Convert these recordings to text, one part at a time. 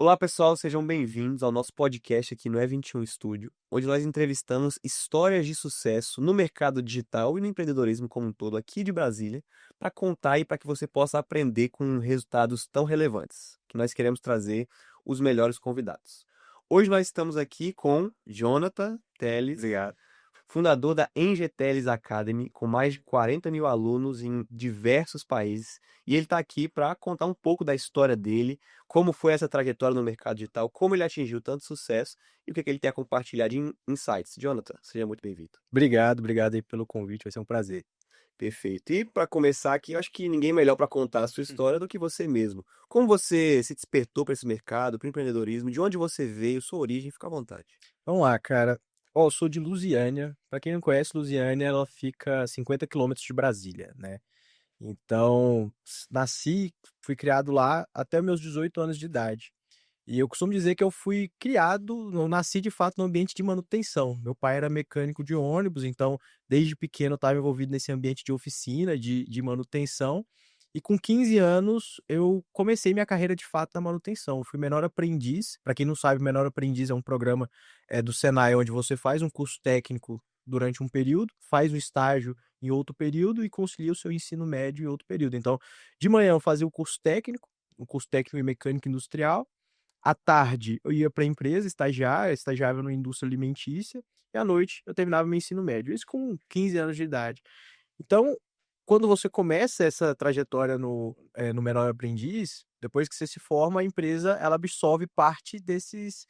Olá, pessoal, sejam bem-vindos ao nosso podcast aqui no E21 Studio, onde nós entrevistamos histórias de sucesso no mercado digital e no empreendedorismo como um todo aqui de Brasília, para contar e para que você possa aprender com resultados tão relevantes, que nós queremos trazer os melhores convidados. Hoje nós estamos aqui com Jonathan Teles, Obrigado. fundador da Engeteles Academy, com mais de 40 mil alunos em diversos países. E ele está aqui para contar um pouco da história dele, como foi essa trajetória no mercado digital, como ele atingiu tanto sucesso e o que ele tem a compartilhar de insights. Jonathan, seja muito bem-vindo. Obrigado aí pelo convite, vai ser um prazer. Perfeito. E para começar aqui, eu acho que ninguém melhor para contar a sua história do que você mesmo. Como você se despertou para esse mercado, para o empreendedorismo, de onde você veio, sua origem, fica à vontade. Vamos lá, cara. Ó, eu sou de Lusiânia. Pra quem não conhece, Lusiânia, ela fica a 50 quilômetros de Brasília, né? Então, nasci, fui criado lá até meus 18 anos de idade. E eu costumo dizer que eu fui criado, eu nasci de fato no ambiente de manutenção. Meu pai era mecânico de ônibus, então desde pequeno eu estava envolvido nesse ambiente de oficina, de manutenção. E com 15 anos eu comecei minha carreira de fato na manutenção. Eu fui menor aprendiz. Para quem não sabe, menor aprendiz é um programa do Senai onde você faz um curso técnico durante um período, faz um estágio em outro período e concilia o seu ensino médio em outro período. Então, de manhã eu fazia o curso técnico em mecânica industrial. À tarde eu ia para a empresa estagiar, estagiava numa indústria alimentícia, e à noite eu terminava meu ensino médio, isso com 15 anos de idade. Então, quando você começa essa trajetória no menor aprendiz, depois que você se forma, a empresa ela absorve parte desses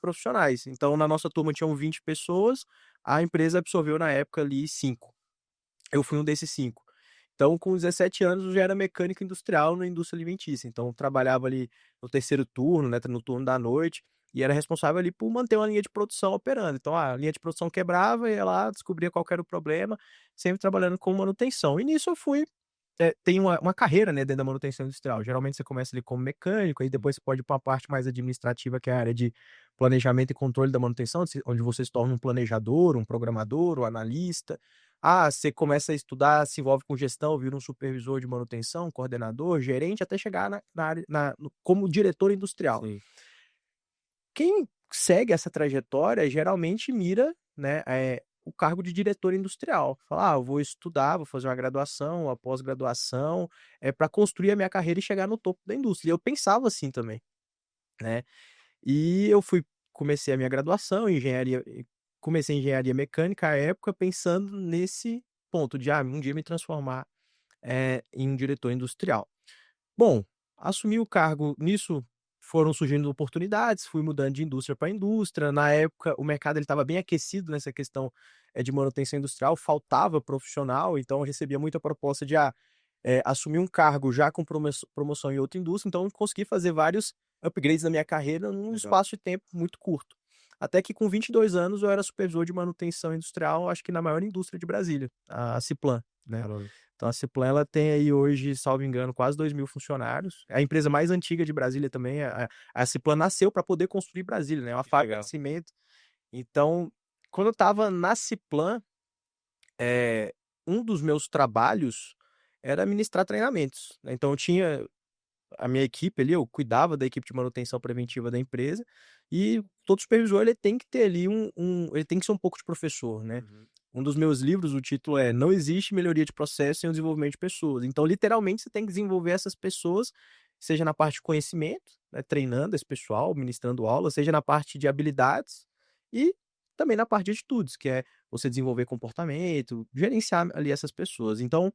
profissionais. Então, na nossa turma tinham 20 pessoas, a empresa absorveu na época ali 5. Eu fui um desses 5. Então, com 17 anos, eu já era mecânico industrial na indústria alimentícia. Então, eu trabalhava ali no terceiro turno, né, no turno da noite, e era responsável ali por manter uma linha de produção operando. Então, a linha de produção quebrava, ia lá, descobria qual que era o problema, sempre trabalhando com manutenção. E nisso eu fui tem uma carreira, né, dentro da manutenção industrial. Geralmente você começa ali como mecânico, aí depois você pode ir pra uma parte mais administrativa, que é a área de planejamento e controle da manutenção, onde você se torna um planejador, um programador, um analista. Ah, você começa a estudar, se envolve com gestão, vira um supervisor de manutenção, coordenador, gerente, até chegar na área como diretor industrial. Sim. Quem segue essa trajetória geralmente mira, né, o cargo de diretor industrial. Fala: "Ah, eu vou estudar, vou fazer uma graduação, uma pós-graduação, para construir a minha carreira e chegar no topo da indústria". E eu pensava assim também, né. E eu comecei a minha graduação em engenharia comecei em engenharia mecânica à época pensando nesse ponto de, um dia me transformar, em um diretor industrial. Bom, assumi o cargo nisso foram surgindo oportunidades, fui mudando de indústria para indústria. Na época, o mercado ele estava bem aquecido nessa questão, de manutenção industrial, faltava profissional, então eu recebia muita proposta de, assumir um cargo já com promoção em outra indústria, então eu consegui fazer vários upgrades na minha carreira num Legal. espaço de tempo muito curto. Até que com 22 anos eu era supervisor de manutenção industrial, acho que na maior indústria de Brasília, a Ciplan, né. Caramba. Então a Ciplan ela tem aí hoje, salvo engano, quase 2.000 funcionários. É a empresa mais antiga de Brasília também. A Ciplan nasceu para poder construir Brasília, né, é uma Que fábrica de legal. cimento. Então, quando eu estava na Ciplan, eh, um dos meus trabalhos era ministrar treinamentos, né. Então eu tinha a minha equipe ali, eu cuidava da equipe de manutenção preventiva da empresa, e todo supervisor ele tem que ter ali ele tem que ser um pouco de professor, né. Uhum. Um dos meus livros, o título é "Não existe melhoria de processo sem o desenvolvimento de pessoas". Então, literalmente, você tem que desenvolver essas pessoas, seja na parte de conhecimento, né, treinando esse pessoal, ministrando aula, seja na parte de habilidades e também na parte de atitudes, que é você desenvolver comportamento, gerenciar ali essas pessoas. Então,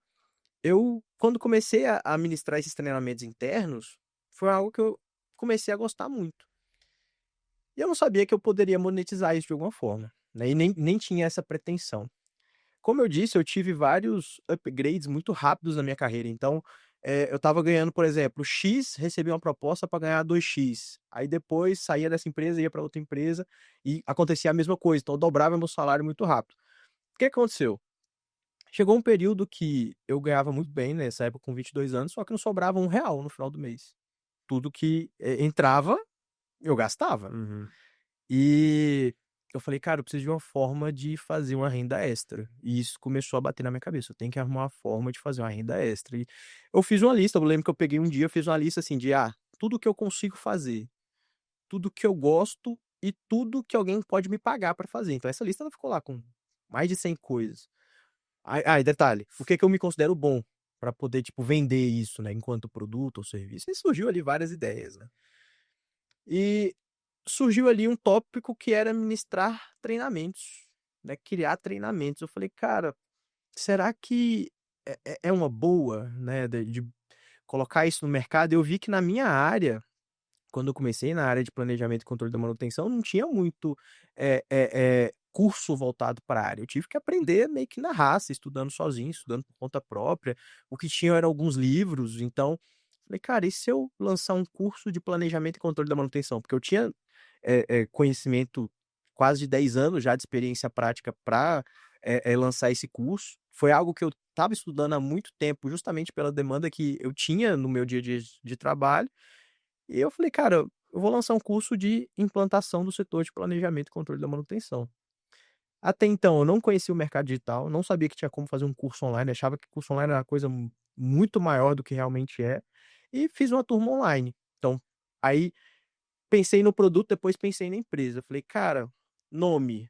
eu, quando comecei a ministrar esses treinamentos internos, foi algo que eu comecei a gostar muito. E eu não sabia que eu poderia monetizar isso de alguma forma, né, e nem tinha essa pretensão. Como eu disse, eu tive vários upgrades muito rápidos na minha carreira, então, eu estava ganhando, por exemplo, X, recebi uma proposta para ganhar 2x, aí depois saía dessa empresa, ia para outra empresa e acontecia a mesma coisa, então eu dobrava meu salário muito rápido. O que aconteceu? Chegou um período que eu ganhava muito bem nessa época com 22 anos, só que não sobrava R$ 1 no final do mês. Tudo que, entrava, eu gastava. Uhum. E eu falei: "Cara, eu preciso de uma forma de fazer uma renda extra". E isso começou a bater na minha cabeça, eu tenho que arrumar uma forma de fazer uma renda extra. E eu fiz uma lista, eu lembro que eu peguei um dia, eu fiz uma lista, assim, de, tudo que eu consigo fazer. tudo que eu gosto e tudo que alguém pode me pagar para fazer. Então essa lista ela ficou lá com mais de 100 coisas. E detalhe, o que que eu me considero bom para poder, tipo, vender isso, né, enquanto produto ou serviço? E surgiu ali várias ideias, né. E surgiu ali um tópico que era ministrar treinamentos, né, criar treinamentos. Eu falei: "Cara, será que é uma boa, né, de colocar isso no mercado?" Eu vi que na minha área, quando eu comecei na área de planejamento e controle da manutenção, não tinha muito, curso voltado para a área. Eu tive que aprender meio que na raça, estudando sozinho, estudando por conta própria. O que tinha eram alguns livros, então, falei: "Cara, e se eu lançar um curso de planejamento e controle da manutenção?" Porque eu tinha, conhecimento quase de 10 anos já de experiência prática para lançar esse curso. Foi algo que eu estava estudando há muito tempo, justamente pela demanda que eu tinha no meu dia a dia de trabalho, e eu falei: "Cara, eu vou lançar um curso de implantação do setor de planejamento e controle da manutenção". Até então eu não conhecia o mercado digital, não sabia que tinha como fazer um curso online, achava que curso online era uma coisa muito maior do que realmente é, e fiz uma turma online. Então, aí pensei no produto, depois pensei na empresa. Falei: "Cara, nome",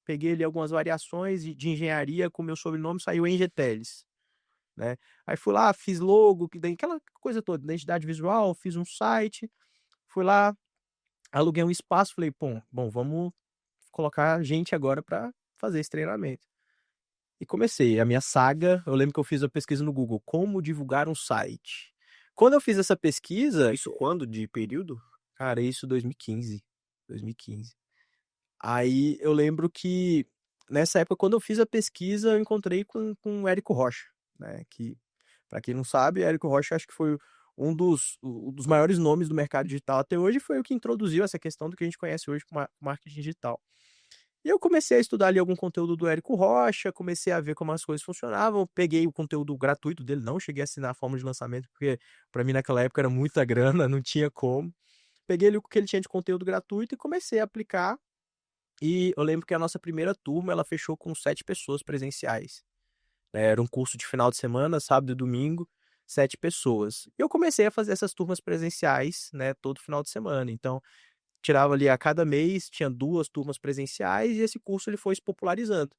peguei ali algumas variações de engenharia com meu sobrenome, saiu Engeteles, né. Aí fui lá, fiz logo, que daí aquela coisa toda, identidade visual, fiz um site, fui lá, aluguei um espaço, falei: Bom, vamos colocar gente agora para fazer esse treinamento". E comecei a minha saga. Eu lembro que eu fiz a pesquisa no Google: "Como divulgar um site". Quando eu fiz essa pesquisa, Isso quando? De período? cara, isso 2015, 2015. Aí eu lembro que nessa época, quando eu fiz a pesquisa, eu encontrei com o Érico Rocha, né, que, para quem não sabe, Érico Rocha acho que foi um dos maiores nomes do mercado digital até hoje, foi o que introduziu essa questão do que a gente conhece hoje como marketing digital. E eu comecei a estudar ali algum conteúdo do Érico Rocha, comecei a ver como as coisas funcionavam, peguei o conteúdo gratuito dele, não cheguei a assinar a forma de lançamento, porque para mim naquela época era muita grana, não tinha como. Peguei ali o que ele tinha de conteúdo gratuito e comecei a aplicar. E eu lembro que a nossa primeira turma, ela fechou com 7 pessoas presenciais, né, era um curso de final de semana, sábado e domingo, 7 pessoas. E eu comecei a fazer essas turmas presenciais, né, todo final de semana. Então, tirava ali a cada mês, tinha 2 turmas presenciais e esse curso ele foi se popularizando.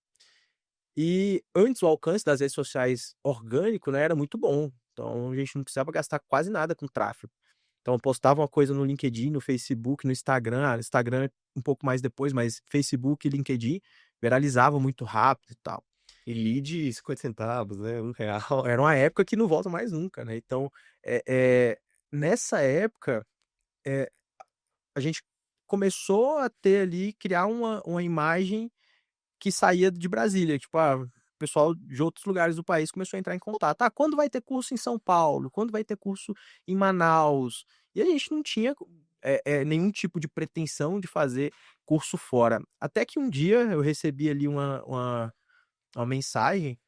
E antes o alcance das redes sociais orgânico, né, era muito bom, então a gente não precisava gastar quase nada com tráfego. Então eu postava uma coisa no LinkedIn, no Facebook, no Instagram, Instagram um pouco mais depois, mas Facebook e LinkedIn viralizava muito rápido e tal. E lead 50 centavos, né, R$ 1. Era uma época que não volta mais nunca, né, então, nessa época, eh, a gente começou a ter ali, criar uma imagem que saía de Brasília, tipo, o pessoal de outros lugares do país começou a entrar em contato: "Ah, quando vai ter curso em São Paulo? Quando vai ter curso em Manaus?". E a gente não tinha, nenhum tipo de pretensão de fazer curso fora. Até que um dia eu recebi ali uma mensagem.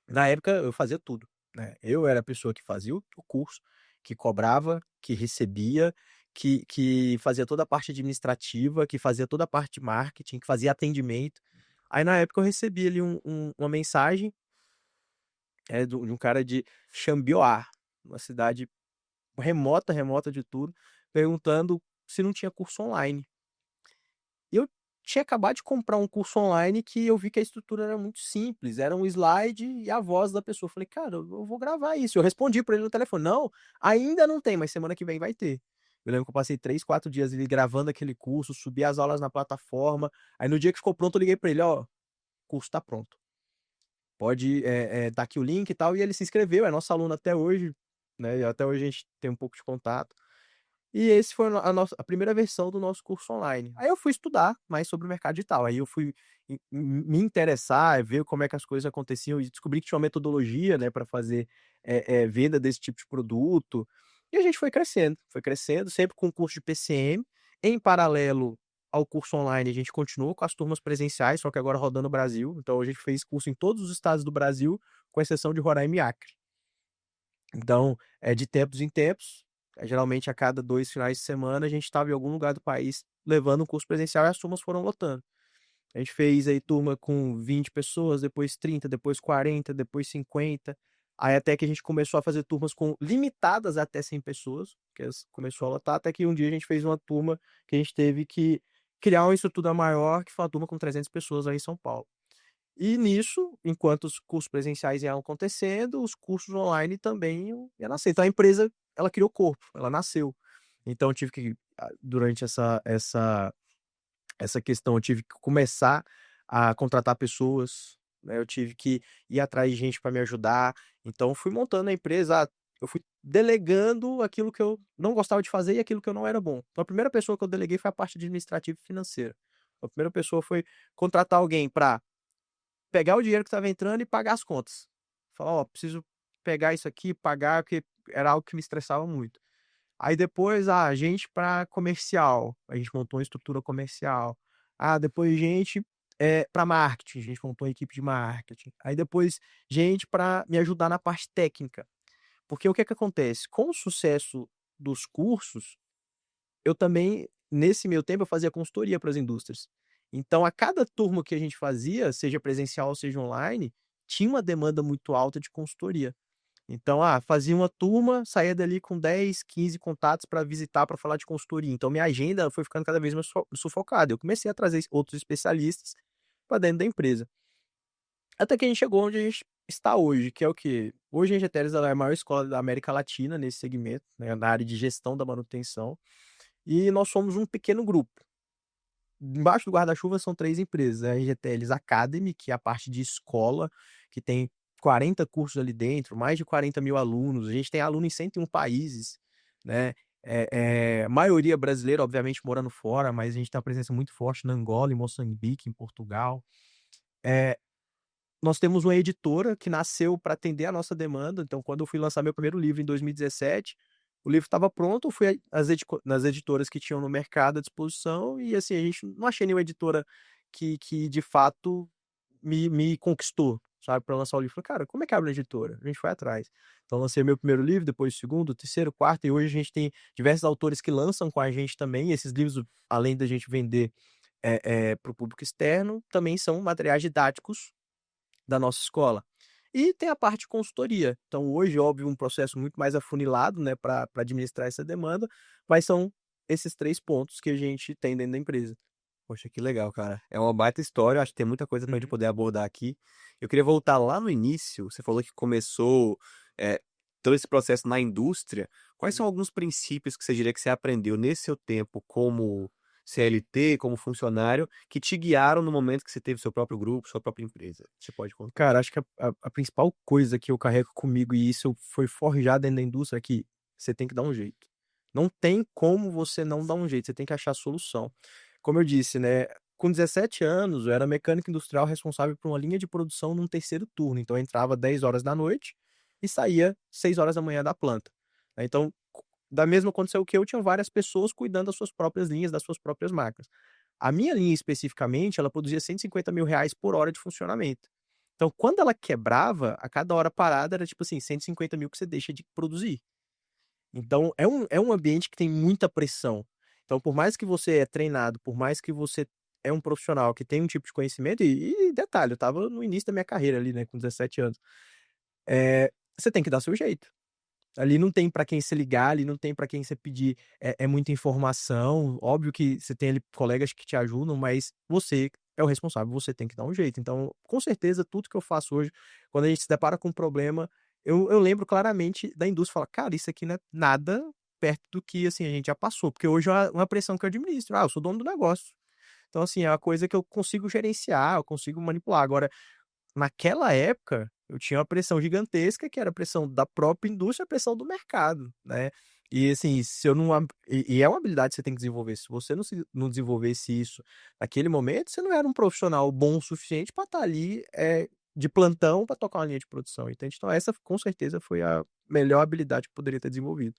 Na época eu fazia tudo, né, eu era a pessoa que fazia o curso, que cobrava, que recebia, que fazia toda a parte administrativa, que fazia toda a parte de marketing, que fazia atendimento. Aí na época eu recebi ali uma mensagem, de um cara de Xambioá, uma cidade remota, remota de tudo, perguntando se não tinha curso online. E eu tinha acabado de comprar um curso online que eu vi que a estrutura era muito simples, era um slide e a voz da pessoa. Eu falei: "Cara, eu vou gravar isso". Eu respondi pra ele no telefone: "Não, ainda não tem, mas semana que vem vai ter". Eu lembro que eu passei 3, 4 dias ali gravando aquele curso, subi as aulas na plataforma, aí no dia que ficou pronto eu liguei pra ele: "Ó, o curso tá pronto, pode, tá aqui o link e tal", e ele se inscreveu, é nosso aluno até hoje, né, e até hoje a gente tem um pouco de contato. E esse foi a primeira versão do nosso curso online. Aí eu fui estudar mais sobre o mercado digital, aí eu fui me interessar, ver como é que as coisas aconteciam e descobri que tinha uma metodologia, né, para fazer, venda desse tipo de produto, e a gente foi crescendo, sempre com o curso de PCM. Em paralelo ao curso online, a gente continuou com as turmas presenciais, só que agora rodando o Brasil, então a gente fez curso em todos os estados do Brasil, com exceção de Roraima e Acre. Então, de tempos em tempos, geralmente a cada 2 finais de semana, a gente estava em algum lugar do país levando um curso presencial e as turmas foram lotando. A gente fez aí turma com 20 pessoas, depois 30, depois 40, depois 50. Aí até que a gente começou a fazer turmas com limitadas até 100 pessoas, começou a lotar, até que um dia a gente fez uma turma que a gente teve que criar uma estrutura maior, que foi uma turma com 300 pessoas aí em São Paulo. E nisso, enquanto os cursos presenciais iam acontecendo, os cursos online também iam nascer. Então a empresa, ela criou corpo, ela nasceu. Então eu tive que, durante essa questão, eu tive que começar a contratar pessoas, né? Eu tive que ir atrás de gente para me ajudar. Então, eu fui montando a empresa, eu fui delegando aquilo que eu não gostava de fazer e aquilo que eu não era bom. Então, a primeira pessoa que eu deleguei foi a parte administrativa e financeira. A primeira pessoa foi contratar alguém para pegar o dinheiro que estava entrando e pagar as contas. Falar, ó, preciso pegar isso aqui, pagar, porque era algo que me estressava muito. Aí depois, gente para comercial, a gente montou uma estrutura comercial. Depois gente para marketing, a gente montou uma equipe de marketing. Aí depois gente para me ajudar na parte técnica. Porque o que é que acontece? Com o sucesso dos cursos, eu também, nesse meio tempo, eu fazia consultoria para as indústrias. Então, a cada turma que a gente fazia, seja presencial ou seja online, tinha uma demanda muito alta de consultoria. Então, fazia uma turma, saía dali com 10, 15 contatos para visitar, para falar de consultoria. Então, minha agenda foi ficando cada vez mais sufocada. Eu comecei a trazer outros especialistas para dentro da empresa. Até que a gente chegou onde a gente está hoje, que é o quê? Hoje a Ingeteles ela é a maior escola da América Latina nesse segmento, né, na área de gestão da manutenção. E nós somos um pequeno grupo. Embaixo do guarda-chuva são 3 empresas, a Ingeteles Academy, que é a parte de escola, que tem 40 cursos ali dentro, mais de 40.000 alunos, a gente tem aluno em 101 países, né, maioria brasileira, obviamente morando fora, mas a gente tem uma presença muito forte na Angola, em Moçambique, em Portugal. Nós temos uma editora que nasceu para atender a nossa demanda, então quando eu fui lançar meu primeiro livro em 2017, o livro estava pronto, eu fui nas editoras que tinham no mercado à disposição e assim, a gente não achei nenhuma editora que de fato me conquistou, sabe, para lançar o livro. Falei, cara, como é que abre uma editora? A gente foi atrás. Então lancei meu primeiro livro, depois o segundo, o terceiro, o quarto, e hoje a gente tem diversos autores que lançam com a gente também, e esses livros, além da gente vender para o público externo, também são materiais didáticos da nossa escola. E tem a parte de consultoria. Então, hoje, óbvio, um processo muito mais afunilado, né, para administrar essa demanda, mas são esses 3 pontos que a gente tem dentro da empresa. Poxa, que legal, cara. É uma baita história, acho que tem muita coisa pra gente Uhum. poder abordar aqui. Eu queria voltar lá no início, você falou que começou eh, todo esse processo na indústria. Quais são alguns princípios que você diria que você aprendeu nesse seu tempo como CLT, como funcionário, que te guiaram no momento que você teve seu próprio grupo, sua própria empresa? Você pode contar? Cara, acho que a principal coisa que eu carrego comigo, e isso foi forjado dentro da indústria, é que você tem que dar um jeito. Não tem como você não dar um jeito, você tem que achar a solução. Como eu disse, né, com 17 anos, eu era mecânico industrial responsável por uma linha de produção num terceiro turno. Então, eu entrava 10 horas da noite e saía 6 horas da manhã da planta. Então, da mesma condição que eu, tinha várias pessoas cuidando das suas próprias linhas, das suas próprias máquinas. A minha linha especificamente, ela produzia R$ 150.000 por hora de funcionamento. Então, quando ela quebrava, a cada hora parada era tipo assim, 150 mil que você deixa de produzir. Então, é um ambiente que tem muita pressão. Então, por mais que você é treinado, por mais que você é um profissional que tem um tipo de conhecimento, e detalhe, eu estava no início da minha carreira ali, né, com 17 anos, você tem que dar seu jeito. Ali não tem para quem se ligar, ali não tem para quem você pedir muita informação. Óbvio que você tem ali colegas que te ajudam, mas você é o responsável, você tem que dar um jeito. Então, com certeza, tudo que eu faço hoje, quando a gente se depara com um problema, eu lembro claramente da indústria, falar, cara, isso aqui não é nada perto do que assim a gente já passou, porque hoje é uma pressão que eu administro. Eu sou dono do negócio. Então, assim, é uma coisa que eu consigo gerenciar, eu consigo manipular. Agora, naquela época, eu tinha uma pressão gigantesca, que era a pressão da própria indústria, a pressão do mercado, né. E assim, se eu não ab e é uma habilidade que você tem que desenvolver, se você não desenvolvesse isso naquele momento, você não era um profissional bom o suficiente para estar ali, de plantão para tocar uma linha de produção, entende. Então essa, com certeza, foi a melhor habilidade que eu poderia ter desenvolvido.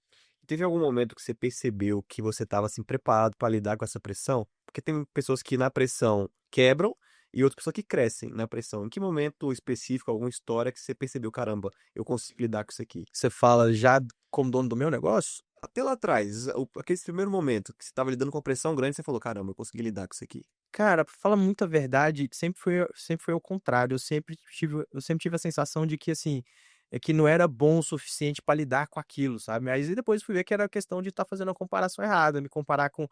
Teve algum momento que você percebeu que você estava assim preparado para lidar com essa pressão? Porque tem pessoas que na pressão quebram e outras pessoas que crescem na pressão. Em que momento específico, alguma história que você percebeu, caramba, eu consigo lidar com isso aqui? Você fala já como dono do meu negócio? Até lá atrás, aquele primeiro momento que você estava lidando com uma pressão grande, você falou, caramba, eu consegui lidar com isso aqui. Cara, pra falar muita verdade, sempre foi ao contrário. Eu sempre tive a sensação de que, assim, que não era bom o suficiente para lidar com aquilo, sabe? Aí depois fui ver que era questão de estar fazendo a comparação errada, me comparar com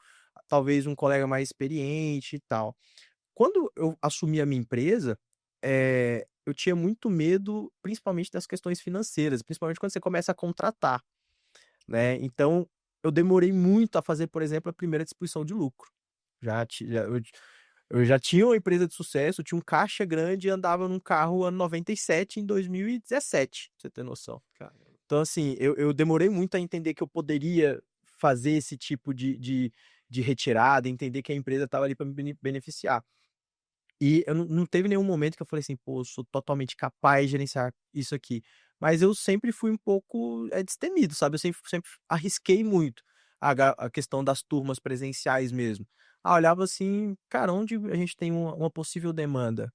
talvez um colega mais experiente e tal. Quando eu assumi a minha empresa, eu tinha muito medo, principalmente das questões financeiras, principalmente quando você começa a contratar, né? Então, eu demorei muito a fazer, por exemplo, a primeira distribuição de lucro. Já, eu já tinha uma empresa de sucesso, eu tinha um caixa grande e andava num carro ano 97 em 2017, pra você ter noção. Caramba. Então, assim, eu demorei muito a entender que eu poderia fazer esse tipo de retirada, entender que a empresa estava ali para me beneficiar. E eu não teve nenhum momento que eu falei assim: "Pô, eu sou totalmente capaz de gerenciar isso aqui". Mas eu sempre fui um pouco, destemido, sabe, eu sempre arrisquei muito a questão das turmas presenciais mesmo. Ah, olhava assim: "Cara, onde a gente tem uma possível demanda?".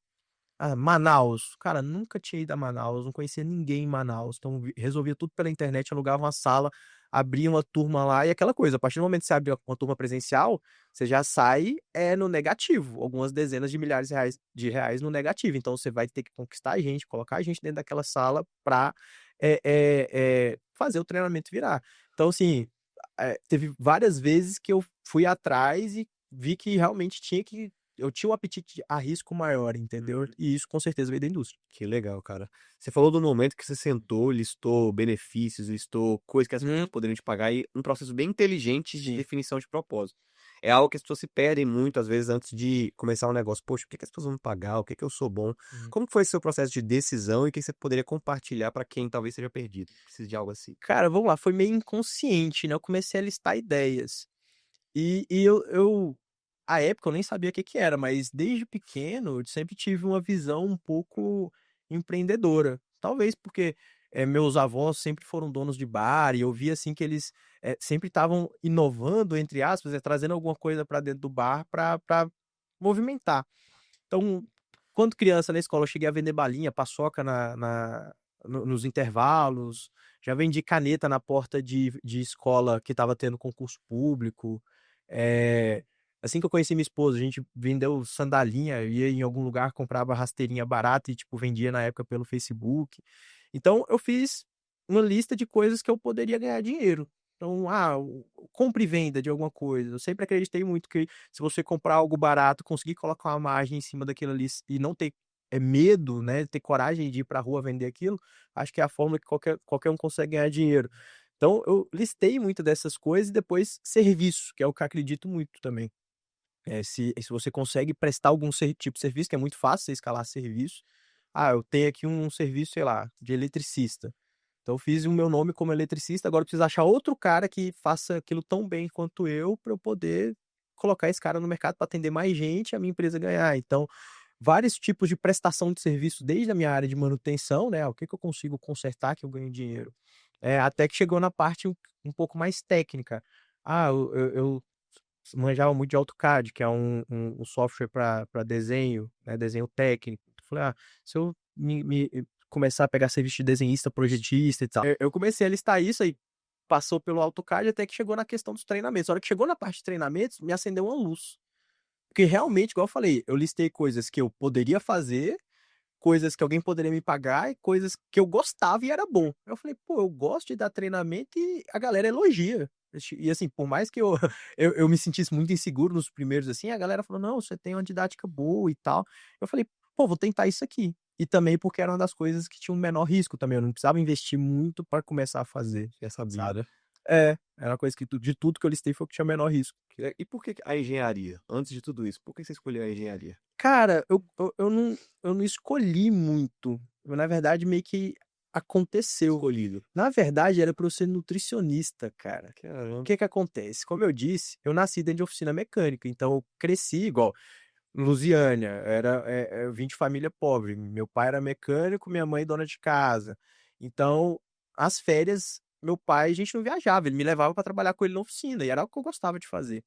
Ah, Manaus. Cara, nunca tinha ido a Manaus, não conhecia ninguém em Manaus, então resolvia tudo pela internet, alugava uma sala, abria uma turma lá e aquela coisa, a partir do momento que você abre uma turma presencial, você já sai, no negativo, algumas dezenas de milhares de reais no negativo, então você vai ter que conquistar a gente, colocar a gente dentro daquela sala para fazer o treinamento virar. Então assim, teve várias vezes que eu fui atrás e vi que realmente eu tinha um apetite a risco maior, entendeu? Uhum. E isso com certeza veio da indústria. Que legal, cara. Você falou do momento que você sentou, listou benefícios, listou coisas que as pessoas Hum, poderiam te pagar e um processo bem inteligente de sim. definição de propósito. É algo que as pessoas se perdem muito, às vezes, antes de começar um negócio. Poxa, o que que as pessoas vão me pagar? O que que eu sou bom? Uhum. Como que foi esse seu processo de decisão e o que você poderia compartilhar para quem talvez seja perdido? Precisa de algo assim. Cara, vamos lá, foi meio inconsciente, né, eu comecei a listar ideias. E eu à época eu nem sabia o que que era, mas desde pequeno eu sempre tive uma visão um pouco empreendedora. Talvez porque, meus avós sempre foram donos de bar e eu via, assim, que eles, sempre estavam "inovando", entre aspas, trazendo alguma coisa para dentro do bar para movimentar. Então, quando criança na escola eu cheguei a vender balinha, paçoca nos intervalos, já vendi caneta na porta de escola que estava tendo concurso público. Eh, assim que eu conheci minha esposa, a gente vendeu sandalinha, ia em algum lugar, comprava rasteirinha barata e, tipo, vendia na época pelo Facebook. Então eu fiz uma lista de coisas que eu poderia ganhar dinheiro. Então, compra e venda de alguma coisa. Eu sempre acreditei muito que se você comprar algo barato, conseguir colocar uma margem em cima daquilo ali e não ter medo, né, ter coragem de ir pra rua vender aquilo, acho que é a fórmula que qualquer um consegue ganhar dinheiro. Então eu listei muito dessas coisas e depois serviço, que é o que eu acredito muito também. Se você consegue prestar algum tipo de serviço, que é muito fácil você escalar serviço. Ah, eu tenho aqui um serviço, sei lá, de eletricista. Então eu fiz o meu nome como eletricista, agora eu preciso achar outro cara que faça aquilo tão bem quanto eu, para eu poder colocar esse cara no mercado para atender mais gente e a minha empresa ganhar. Então, vários tipos de prestação de serviço, desde a minha área de manutenção, né, o que que eu consigo consertar que eu ganho dinheiro, até que chegou na parte um pouco mais técnica. Eu manjava muito de AutoCAD, que é um software para desenho, né, desenho técnico. Falei: se eu começar a pegar serviço de desenhista, projetista e tal. Eu comecei a listar isso, aí passou pelo AutoCAD até que chegou na questão dos treinamentos. A hora que chegou na parte de treinamentos, me acendeu uma luz. Porque realmente, igual eu falei, eu listei coisas que eu poderia fazer, coisas que alguém poderia me pagar e coisas que eu gostava e era bom. Eu falei: "Pô, eu gosto de dar treinamento e a galera elogia". E assim, por mais que eu eu me sentisse muito inseguro nos primeiros, assim, a galera falou: "Não, você tem uma didática boa e tal". Eu falei: "Pô, vou tentar isso aqui". E também porque era uma das coisas que tinha um menor risco também, eu não precisava investir muito para começar a fazer, Já sabia. sabe. Era uma coisa que de tudo que eu listei foi o que tinha menor risco. E por que a engenharia? Antes de tudo isso, por que você escolheu a engenharia? Cara, eu não escolhi muito. Eu, na verdade, meio que aconteceu. Escolhido. Na verdade, era pra eu ser nutricionista, cara. O Caramba. que que acontece? Como eu disse, eu nasci dentro de oficina mecânica, então eu cresci igual Lusiânia, eu vim de família pobre. Meu pai era mecânico, minha mãe dona de casa. Então, as férias, meu pai, a gente não viajava, ele me levava para trabalhar com ele na oficina, e era o que eu gostava de fazer.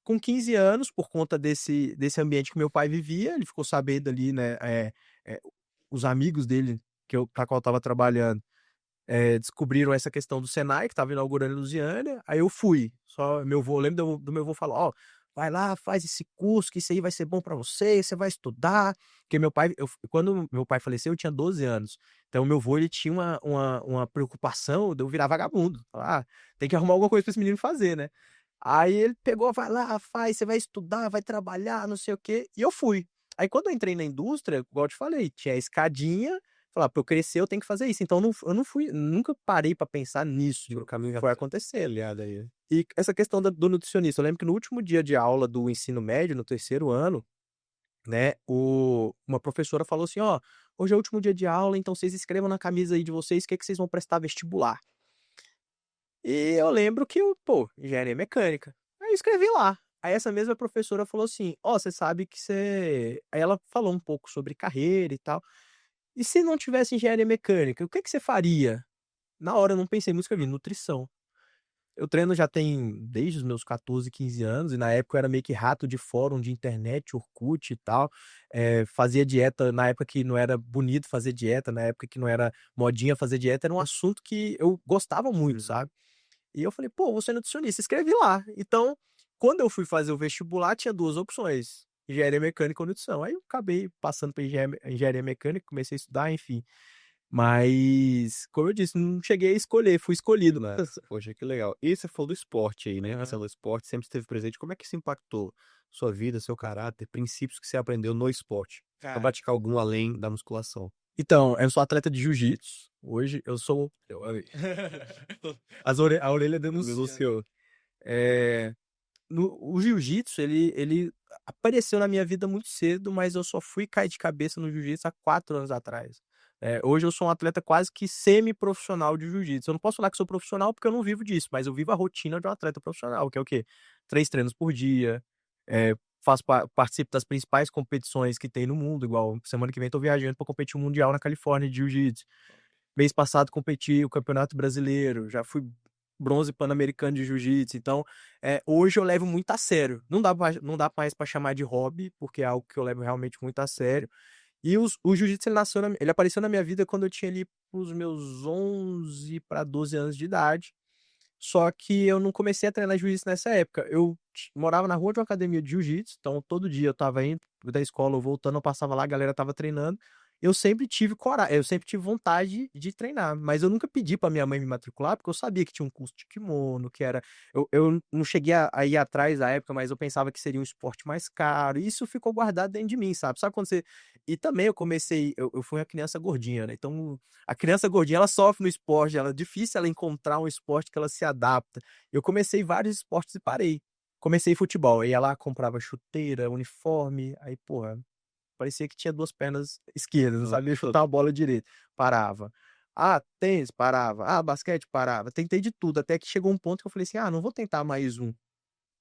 Com 15 anos, por conta desse ambiente que meu pai vivia, ele ficou sabendo ali, né, os amigos dele, pra qual eu estava trabalhando, descobriram essa questão do Senai, que estava inaugurando em Lusiânia, aí eu fui. Só meu avô, eu lembro do meu avô falar: "Ó, vai lá, faz esse curso, que isso aí vai ser bom pra você vai estudar. Porque meu pai, quando meu pai faleceu, eu tinha 12 anos. Então, meu avô, ele tinha uma preocupação de eu virar vagabundo. Ah, tem que arrumar alguma coisa pra esse menino fazer, né? Aí ele pegou, vai lá, faz, você vai estudar, vai trabalhar, não sei o quê. E eu fui. Aí quando eu entrei na indústria, igual eu te falei, tinha a escadinha, falar, pra eu crescer eu tenho que fazer isso. Então eu não fui, nunca parei pra pensar nisso. O caminho já Foi tá acontecendo. trilhado aí. E essa questão do nutricionista, eu lembro que no último dia de aula do ensino médio, no terceiro ano, né, uma professora falou assim: ó, hoje é o último dia de aula, então vocês escrevam na camisa aí de vocês o que, que vocês vão prestar vestibular. E eu lembro que pô, engenharia mecânica. Aí eu escrevi lá. Aí essa mesma professora falou assim: ó, você sabe que você. Aí ela falou um pouco sobre carreira e tal. E se não tivesse engenharia mecânica, o que, que você faria? Na hora eu não pensei muito, escrevi nutrição. Eu treino já tem desde os meus 14, 15 anos, e na época eu era meio que rato de fórum de internet, Orkut e tal. Fazia dieta na época que não era bonito fazer dieta, na época que não era modinha fazer dieta, era um assunto que eu gostava muito, Uhum. sabe? E eu falei, pô, vou ser nutricionista, escrevi lá. Então, quando eu fui fazer o vestibular, tinha duas opções: engenharia mecânica ou nutrição. Aí eu acabei passando para engenharia mecânica, comecei a estudar, enfim. Mas, como eu disse, não cheguei a escolher, fui escolhido. Massa, poxa, que legal. E você falou do esporte aí, né? Você Aham. falou do esporte, sempre esteve presente. Como é que isso impactou sua vida, seu caráter, princípios que você aprendeu no esporte? Pra Cara, praticar algum além da musculação? então, eu sou atleta de jiu-jitsu. Hoje eu sou. A orelha denunciando. Denunciou. É, o jiu-jitsu, ele apareceu na minha vida muito cedo, mas eu só fui cair de cabeça no jiu-jitsu há 4 anos atrás. Hoje eu sou um atleta quase que semi-profissional de jiu-jitsu. Eu não posso falar que sou profissional porque eu não vivo disso, mas eu vivo a rotina de um atleta profissional, que é o quê? 3 treinos por dia, participo das principais competições que tem no mundo, igual semana que vem tô viajando para competir o Mundial na Califórnia de Jiu-Jitsu. Mês passado competi o Campeonato Brasileiro, já fui bronze pan-americano de jiu-jitsu. Então, hoje eu levo muito a sério. Não dá mais para chamar de hobby, porque é algo que eu levo realmente muito a sério. E o jiu-jitsu ele apareceu na minha vida quando eu tinha ali os meus 11 para 12 anos de idade. Só que eu não comecei a treinar jiu-jitsu nessa época. Eu morava na rua de uma academia de jiu-jitsu, então todo dia eu tava indo da escola, eu voltando, eu passava lá, a galera tava treinando. Eu sempre tive coragem, eu sempre tive vontade de treinar, mas eu nunca pedi pra minha mãe me matricular, porque eu sabia que tinha um custo de kimono, que era. Eu não cheguei a ir atrás da época, mas eu pensava que seria um esporte mais caro, e isso ficou guardado dentro de mim, sabe? Sabe quando você. E também eu comecei, eu fui uma criança gordinha, né? Então a criança gordinha, ela sofre no esporte, ela é difícil ela encontrar um esporte que ela se adapta. Eu comecei vários esportes e parei. Comecei futebol, aí ia lá, comprava chuteira, uniforme, aí, porra, parecia que tinha duas pernas esquerdas, não sabia chutar a bola direito. Parava. Ah, tênis, parava. Ah, basquete, parava. Tentei de tudo, até que chegou um ponto que eu falei assim, ah, não vou tentar mais um,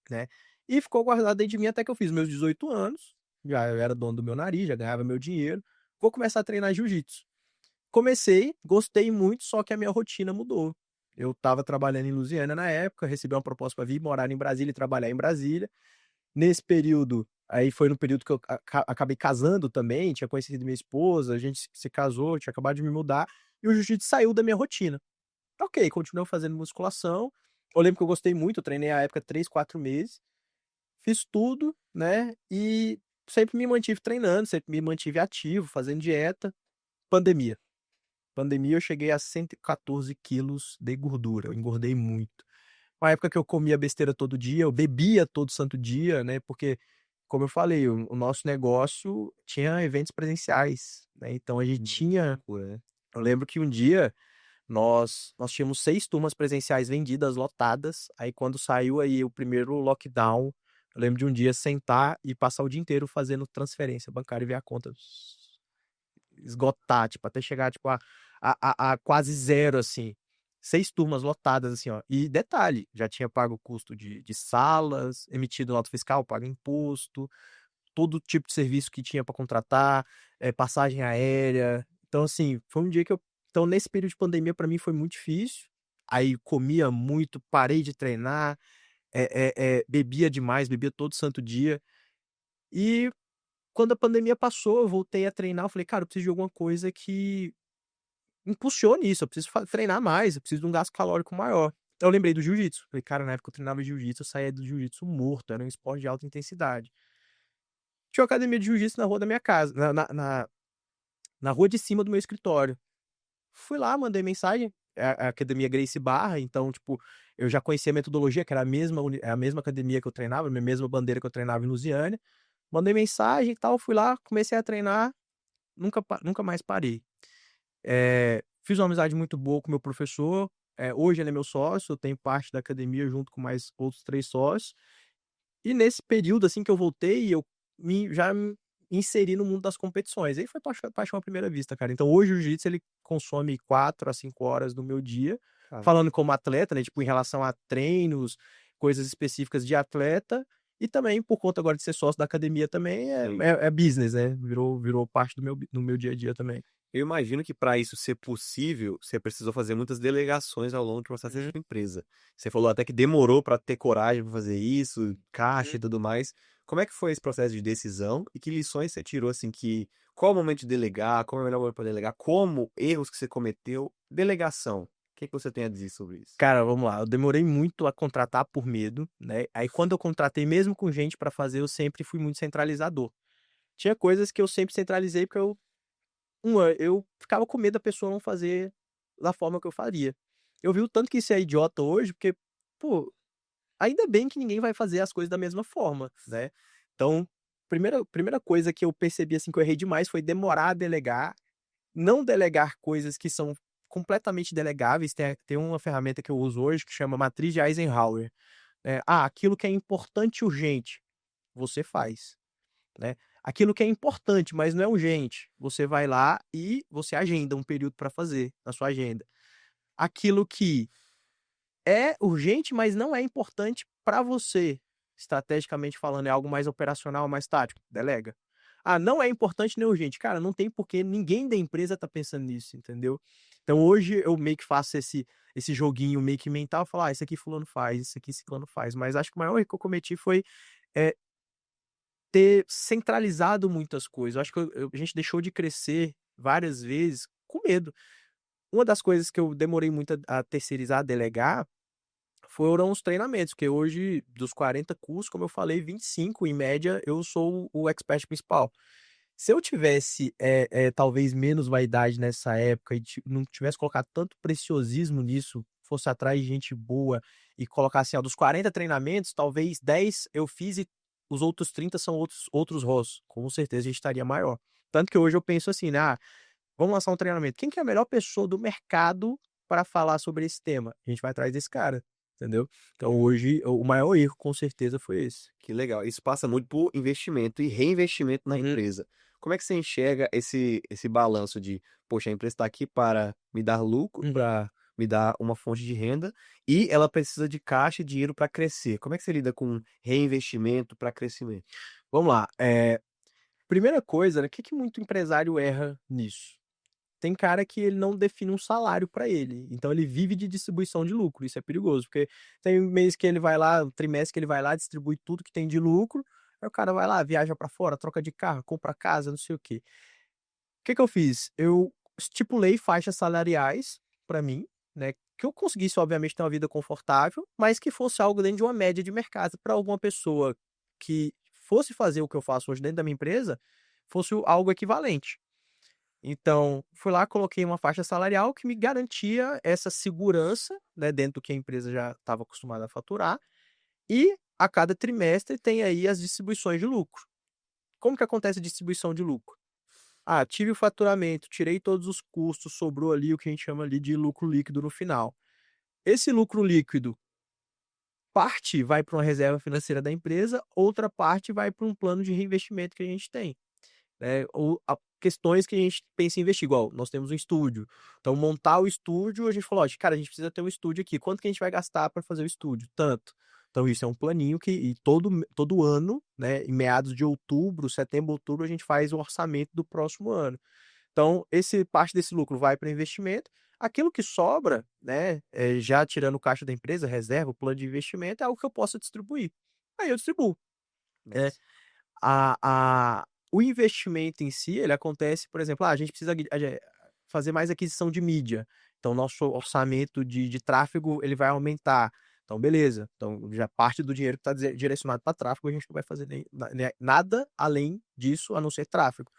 né? E ficou guardado dentro de mim até que eu fiz meus 18 anos, já eu era dono do meu nariz, já ganhava meu dinheiro, vou começar a treinar jiu-jitsu. Comecei, gostei muito, só que a minha rotina mudou. Eu estava trabalhando em Lusiana na época, recebi uma proposta para vir morar em Brasília e trabalhar em Brasília. Nesse período, aí foi no período que eu acabei casando também, tinha conhecido minha esposa, a gente se casou, tinha acabado de me mudar, e o jiu-jitsu saiu da minha rotina. Ok, continuei fazendo musculação. Eu lembro que eu gostei muito, eu treinei a época 3, 4 meses, fiz tudo, né? E sempre me mantive treinando, sempre me mantive ativo, fazendo dieta. Pandemia. Pandemia eu cheguei a 114 quilos de gordura, eu engordei muito. Uma época que eu comia besteira todo dia, eu bebia todo santo dia, né? Porque, como eu falei, o nosso negócio tinha eventos presenciais, né? Então a gente tinha. Loucura, né? Eu lembro que um dia nós tínhamos 6 turmas presenciais vendidas, lotadas. Aí quando saiu aí o primeiro lockdown, eu lembro de um dia sentar e passar o dia inteiro fazendo transferência bancária e ver a conta esgotar, tipo, até chegar, tipo, a quase zero, assim. 6 turmas lotadas, assim, ó. E detalhe, já tinha pago o custo de salas, emitido nota fiscal, pago imposto, todo tipo de serviço que tinha para contratar, passagem aérea. Então, assim, foi um dia que eu. Então, nesse período de pandemia, para mim foi muito difícil. Aí comia muito, parei de treinar, bebia demais, bebia todo santo dia. E quando a pandemia passou, eu voltei a treinar, eu falei, cara, eu preciso de alguma coisa que impulsione isso, eu preciso treinar mais, eu preciso de um gasto calórico maior. Eu lembrei do jiu-jitsu. Falei, cara, na época eu treinava jiu-jitsu, eu saía do jiu-jitsu morto, era um esporte de alta intensidade. Tinha uma academia de jiu-jitsu na rua da minha casa, na rua de cima do meu escritório. Fui lá, mandei mensagem, é a academia Gracie Barra, então, tipo, eu já conhecia a metodologia, que era a mesma academia que eu treinava, a mesma bandeira que eu treinava em Lusiânia. Mandei mensagem e tal, fui lá, comecei a treinar, nunca mais parei. Fiz uma amizade muito boa com o meu professor, hoje ele é meu sócio, eu tenho parte da academia junto com mais outros 3 sócios. E nesse período, assim, que eu voltei, eu me inseri no mundo das competições. Aí foi paixão à primeira vista, cara. Então hoje o jiu-jitsu ele consome 4 a 5 horas do meu dia, Cara, falando como atleta, né, tipo, em relação a treinos, coisas específicas de atleta, e também por conta agora de ser sócio da academia também sim. é business, né, virou parte do meu dia a dia também. Eu imagino que para isso ser possível, você precisou fazer muitas delegações ao longo do processo da Uhum, sua empresa. Você falou até que demorou para ter coragem para fazer isso, caixa uhum. e tudo mais. Como é que foi esse processo de decisão e que lições você tirou assim que qual o momento de delegar, qual é o melhor momento para delegar, como erros que você cometeu, delegação. O que que você tem a dizer sobre isso? Cara, vamos lá, eu demorei muito a contratar por medo, né, aí quando eu contratei mesmo com gente pra fazer, eu sempre fui muito centralizador. Tinha coisas que eu sempre centralizei porque eu ficava com medo da pessoa não fazer da forma que eu faria. Eu vi o tanto que isso é idiota hoje, porque, pô, ainda bem que ninguém vai fazer as coisas da mesma forma, né. Então, primeira coisa que eu percebi, assim, que eu errei demais foi demorar a delegar, não delegar coisas que são completamente delegáveis. Tem uma ferramenta que eu uso hoje que chama matriz de Eisenhower. Aquilo que é importante e urgente, você faz. Né. Aquilo que é importante, mas não é urgente, você vai lá e você agenda um período para fazer na sua agenda. Aquilo que é urgente, mas não é importante para você, estrategicamente falando, é algo mais operacional, mais tático, delega. Não é importante nem urgente, cara, não tem porque ninguém da empresa tá pensando nisso, entendeu. Então hoje eu meio que faço esse joguinho meio que mental, falar: "Ah, isso aqui fulano faz, isso aqui ciclano faz", mas acho que o maior erro que eu cometi foi, eh ter centralizado muitas coisas. Eu acho que a gente deixou de crescer várias vezes com medo. Uma das coisas que eu demorei muito a terceirizar, a delegar, foram os treinamentos, porque hoje, dos 40 cursos, como eu falei, 25 em média, eu sou o expert principal. Se eu tivesse, talvez menos vaidade nessa época e não tivesse colocado tanto preciosismo nisso, fosse atrás de gente boa e colocar assim, ó, dos 40 treinamentos, talvez 10 eu fiz e os outros 30 são outros ROS. Com certeza a gente estaria maior. Tanto que hoje eu penso assim, né, vamos lançar um treinamento. Quem que é a melhor pessoa do mercado para falar sobre esse tema? A gente vai atrás desse cara, entendeu? Então hoje o maior erro com certeza foi esse. Que legal. Isso passa muito por investimento e reinvestimento na Uhum. empresa. Como é que você enxerga esse balanço de, poxa, a empresa está aqui para me dar lucro, para me dar uma fonte de renda, e ela precisa de caixa e dinheiro para crescer. Como é que você lida com reinvestimento para crescimento? Vamos lá, primeira coisa, né, que muito empresário erra nisso? Tem cara que ele não define um salário para ele, então ele vive de distribuição de lucro, isso é perigoso, porque tem mês que ele vai lá, trimestre que ele vai lá, distribui tudo que tem de lucro, aí o cara vai lá, viaja para fora, troca de carro, compra casa, não sei o quê. O que que eu fiz? Eu estipulei faixas salariais para mim, né, que eu conseguisse obviamente ter uma vida confortável, mas que fosse algo dentro de uma média de mercado para alguma pessoa que fosse fazer o que eu faço hoje dentro da minha empresa, fosse algo equivalente. Então, fui lá, coloquei uma faixa salarial que me garantia essa segurança, né, dentro do que a empresa já estava acostumada a faturar, e a cada trimestre tem aí as distribuições de lucro. Como que acontece a distribuição de lucro? Tive o faturamento, tirei todos os custos, sobrou ali o que a gente chama ali de lucro líquido no final. Esse lucro líquido, parte vai para uma reserva financeira da empresa, outra parte vai para um plano de reinvestimento que a gente tem. Né, ou questões que a gente pensa em investir, igual nós temos um estúdio. Então, montar o estúdio, a gente falou: "Ó, cara, a gente precisa ter um estúdio aqui. Quanto que a gente vai gastar para fazer o estúdio? Tanto". Então, isso é um planinho que e todo ano, né, em meados de outubro, setembro, outubro, a gente faz o orçamento do próximo ano. Então, esse parte desse lucro vai para investimento. Aquilo que sobra, né, já tirando o caixa da empresa, reserva, o plano de investimento, é algo que eu possa distribuir. Aí eu distribuo, né. Nossa. A a o investimento em si, ele acontece, por exemplo, a gente precisa fazer mais aquisição de mídia. Então, nosso orçamento de tráfego, ele vai aumentar. Então, beleza. Então, já parte do dinheiro que está direcionado para tráfego, a gente não vai fazer nada além disso, a não ser tráfego,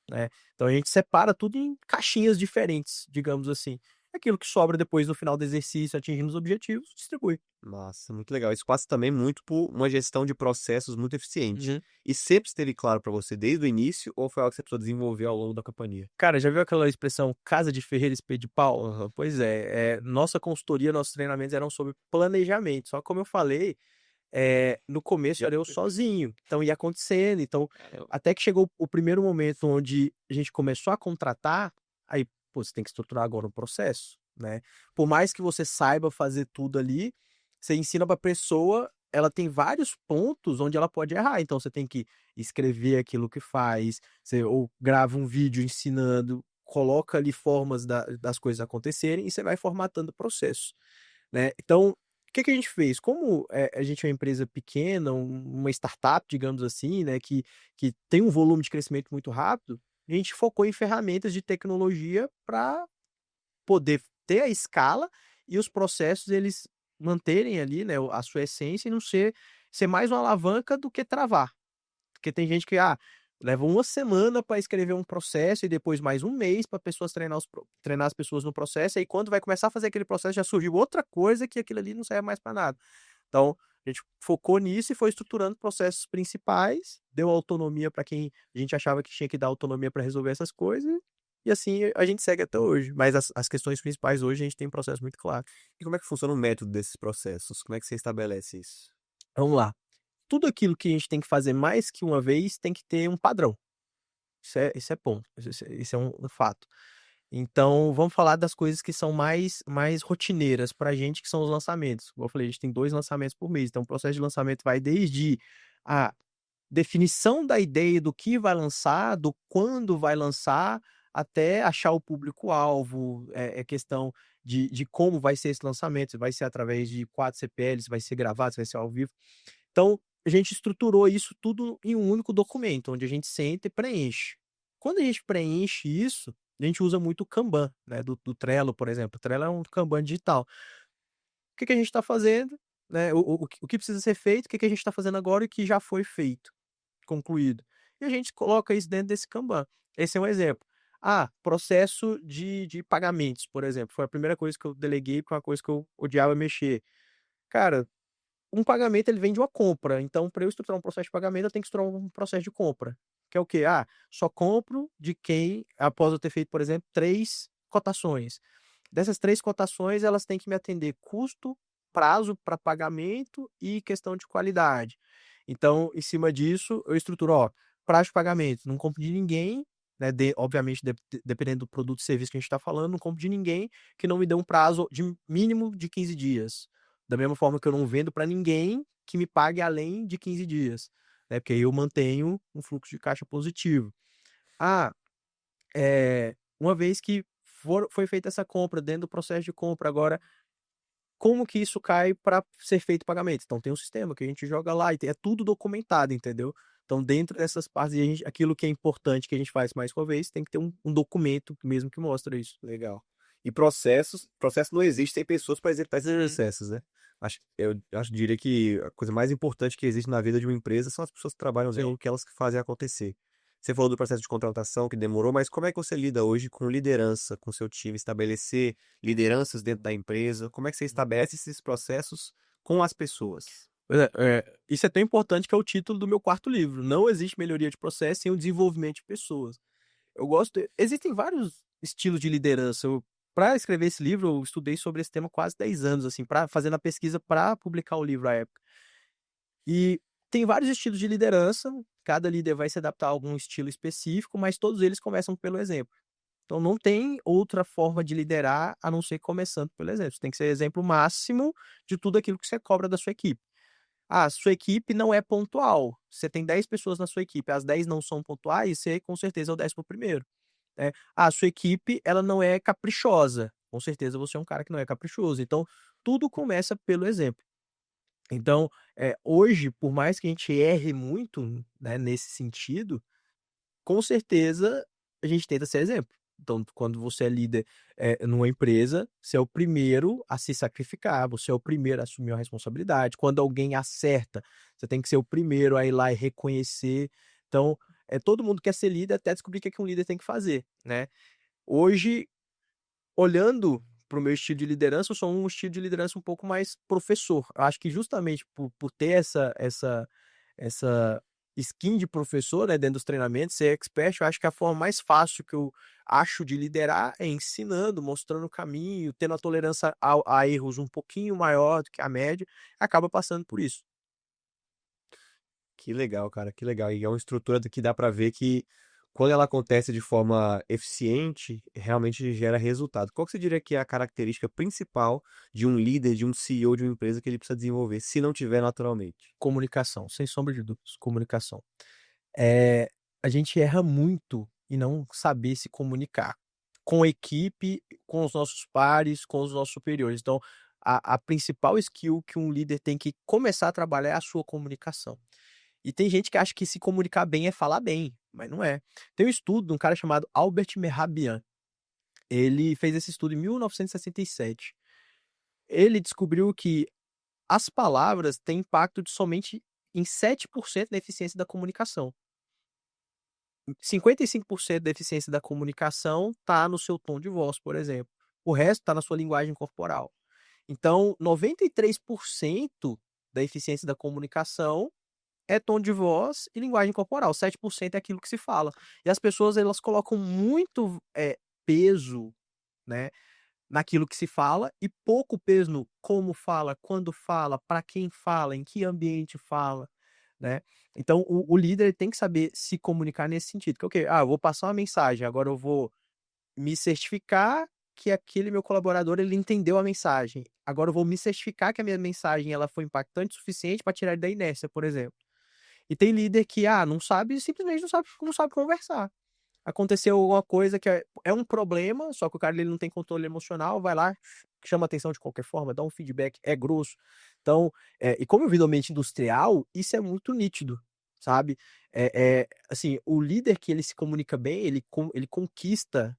né? Então, a gente separa tudo em caixinhas diferentes, digamos assim. Aquilo que sobra depois, no final do exercício, atingimos os objetivos, distribui. Nossa, muito legal. Isso passa também muito por uma gestão de processos muito eficiente. Uhum. E sempre esteve claro para você desde o início ou foi algo que você precisou desenvolver ao longo da companhia? Cara, já viu aquela expressão casa de ferreiro, espeto de pau? Aham. Pois é, nossa consultoria, nossos treinamentos eram sobre planejamento. Só que, como eu falei, no começo Já era eu sozinho, então ia acontecendo. Então, Caramba. até que chegou o primeiro momento onde a gente começou a contratar, aí, pô, você tem que estruturar agora o processo, né? Por mais que você saiba fazer tudo ali, você ensina para a pessoa, ela tem vários pontos onde ela pode errar. Então, você tem que escrever aquilo que faz, você ou grava um vídeo ensinando, coloca ali formas das coisas acontecerem e você vai formatando o processo, né? Então, o que que a gente fez? Como a gente é uma empresa pequena, uma startup, digamos assim, né, que tem um volume de crescimento muito rápido, a gente focou em ferramentas de tecnologia para poder ter a escala e os processos eles manterem ali, né, a sua essência e não ser mais uma alavanca do que travar. Porque tem gente que, leva uma semana para escrever um processo e depois mais um mês para pessoas treinar as pessoas no processo, e aí quando vai começar a fazer aquele processo já surgiu outra coisa que aquilo ali não serve mais para nada. Então, a gente focou nisso e foi estruturando processos principais, deu autonomia para quem a gente achava que tinha que dar autonomia para resolver essas coisas, e assim a gente segue até hoje. Mas as questões principais hoje a gente tem um processo muito claro. E como é que funciona o método desses processos? Como é que você estabelece isso? Vamos lá. Tudo aquilo que a gente tem que fazer mais que uma vez tem que ter um padrão. Isso é ponto, isso é um fato. Então, vamos falar das coisas que são mais rotineiras pra gente, que são os lançamentos. Como eu falei, a gente tem 2 lançamentos por mês, então o processo de lançamento vai desde a definição da ideia do que vai lançar, do quando vai lançar, até achar o público-alvo, é questão de como vai ser esse lançamento, se vai ser através de 4 CPLs, se vai ser gravado, se vai ser ao vivo. Então, a gente estruturou isso tudo em um único documento, onde a gente senta e preenche. Quando a gente preenche isso, a gente usa muito o Kanban, né, do Trello, por exemplo. O Trello é um Kanban digital. O que que a gente está fazendo, né, o que precisa ser feito, o que que a gente está fazendo agora e o que já foi feito, concluído. E a gente coloca isso dentro desse Kanban. Esse é um exemplo. Processo de pagamentos, por exemplo. Foi a primeira coisa que eu deleguei, porque é uma coisa que eu odiava mexer. Cara, um pagamento ele vem de uma compra, então para eu estruturar um processo de pagamento, eu tenho que estruturar um processo de compra, que é o quê? Só compro de quem após eu ter feito, por exemplo, 3 cotações. Dessas 3 cotações, elas têm que me atender custo, prazo para pagamento e questão de qualidade. Então, em cima disso, eu estruturo, prazo de pagamento, não compro de ninguém, né, obviamente dependendo do produto e serviço que a gente está falando, não compro de ninguém que não me dê um prazo de mínimo de 15 dias. Da mesma forma que eu não vendo para ninguém que me pague além de 15 dias, né? Porque aí eu mantenho um fluxo de caixa positivo. Ah, uma vez que foi feita essa compra, dentro do processo de compra, agora, como que isso cai para ser feito o pagamento? Então tem um sistema que a gente joga lá e é tudo documentado, entendeu? Então, dentro dessas partes, aquilo que é importante que a gente faz mais uma vez, tem que ter um documento mesmo que mostra isso. Legal. E processo não existe sem pessoas para executar esses Uhum. processos, né? Diria que a coisa mais importante que existe na vida de uma empresa são as pessoas que trabalham nela, Sim. que elas que fazem acontecer. Você falou do processo de contratação que demorou, mas como é que você lida hoje com liderança, com seu time, estabelecer lideranças dentro da empresa? Como é que você estabelece esses processos com as pessoas? Pois isso é tão importante que é o título do meu quarto livro. Não existe melhoria de processo sem o desenvolvimento de pessoas. Existem vários estilos de liderança. Para escrever esse livro, eu estudei sobre esse tema quase 10 anos, assim, fazendo a pesquisa para publicar o livro à época. E tem vários estilos de liderança, cada líder vai se adaptar a algum estilo específico, mas todos eles começam pelo exemplo. Então não tem outra forma de liderar a não ser começando pelo exemplo. Você tem que ser exemplo máximo de tudo aquilo que você cobra da sua equipe. Sua equipe não é pontual. Você tem 10 pessoas na sua equipe, as 10 não são pontuais, você com certeza é o 11º, né. Sua equipe ela não é caprichosa, com certeza você é um cara que não é caprichoso. Então, tudo começa pelo exemplo. Então, hoje, por mais que a gente erre muito, né, nesse sentido, com certeza a gente tenta ser exemplo. Então, quando você é líder numa empresa, você é o primeiro a se sacrificar, você é o primeiro a assumir a responsabilidade. Quando alguém acerta, você tem que ser o primeiro a ir lá e reconhecer. Então, todo mundo quer ser líder até descobrir o que é que um líder tem que fazer, né? Hoje, olhando para o meu estilo de liderança, eu sou um estilo de liderança um pouco mais professor. Eu acho que justamente por ter essa skin de professor, né, dentro dos treinamentos, ser expert, eu acho que a forma mais fácil que eu acho de liderar é ensinando, mostrando o caminho, tendo a tolerância a erros um pouquinho maior do que a média, acaba passando por isso. Que legal, cara, que legal. E é uma estrutura que dá pra ver que quando ela acontece de forma eficiente, realmente gera resultado. Qual que você diria que é a característica principal de um líder, de um CEO de uma empresa que ele precisa desenvolver, se não tiver naturalmente? Comunicação, sem sombra de dúvidas, comunicação. Eh, a gente erra muito em não saber se comunicar com a equipe, com os nossos pares, com os nossos superiores. Então, a principal skill que um líder tem que começar a trabalhar é a sua comunicação. E tem gente que acha que se comunicar bem é falar bem, mas não é. Tem um estudo de um cara chamado Albert Mehrabian. Ele fez esse estudo em 1967. Ele descobriu que as palavras têm impacto de somente em 7% da eficiência da comunicação. 55% da eficiência da comunicação está no seu tom de voz, por exemplo. O resto está na sua linguagem corporal. Então, 93% da eficiência da comunicação é tom de voz e linguagem corporal. 7% é aquilo que se fala. E as pessoas, elas colocam muito peso, né, naquilo que se fala e pouco peso no como fala, quando fala, para quem fala, em que ambiente fala, né. Então o líder ele tem que saber se comunicar nesse sentido, que é o quê? "Ah, eu vou passar uma mensagem, agora eu vou me certificar que aquele meu colaborador ele entendeu a mensagem. Agora eu vou me certificar que a minha mensagem ela foi impactante o suficiente para tirar ele da inércia", por exemplo. E tem líder que, não sabe, simplesmente não sabe conversar. Aconteceu alguma coisa que é um problema, só que o cara ele não tem controle emocional, vai lá, chama atenção de qualquer forma, dá um feedback, é grosso. Então, e como eu vi no ambiente industrial, isso é muito nítido, sabe. Assim, o líder que ele se comunica bem, ele conquista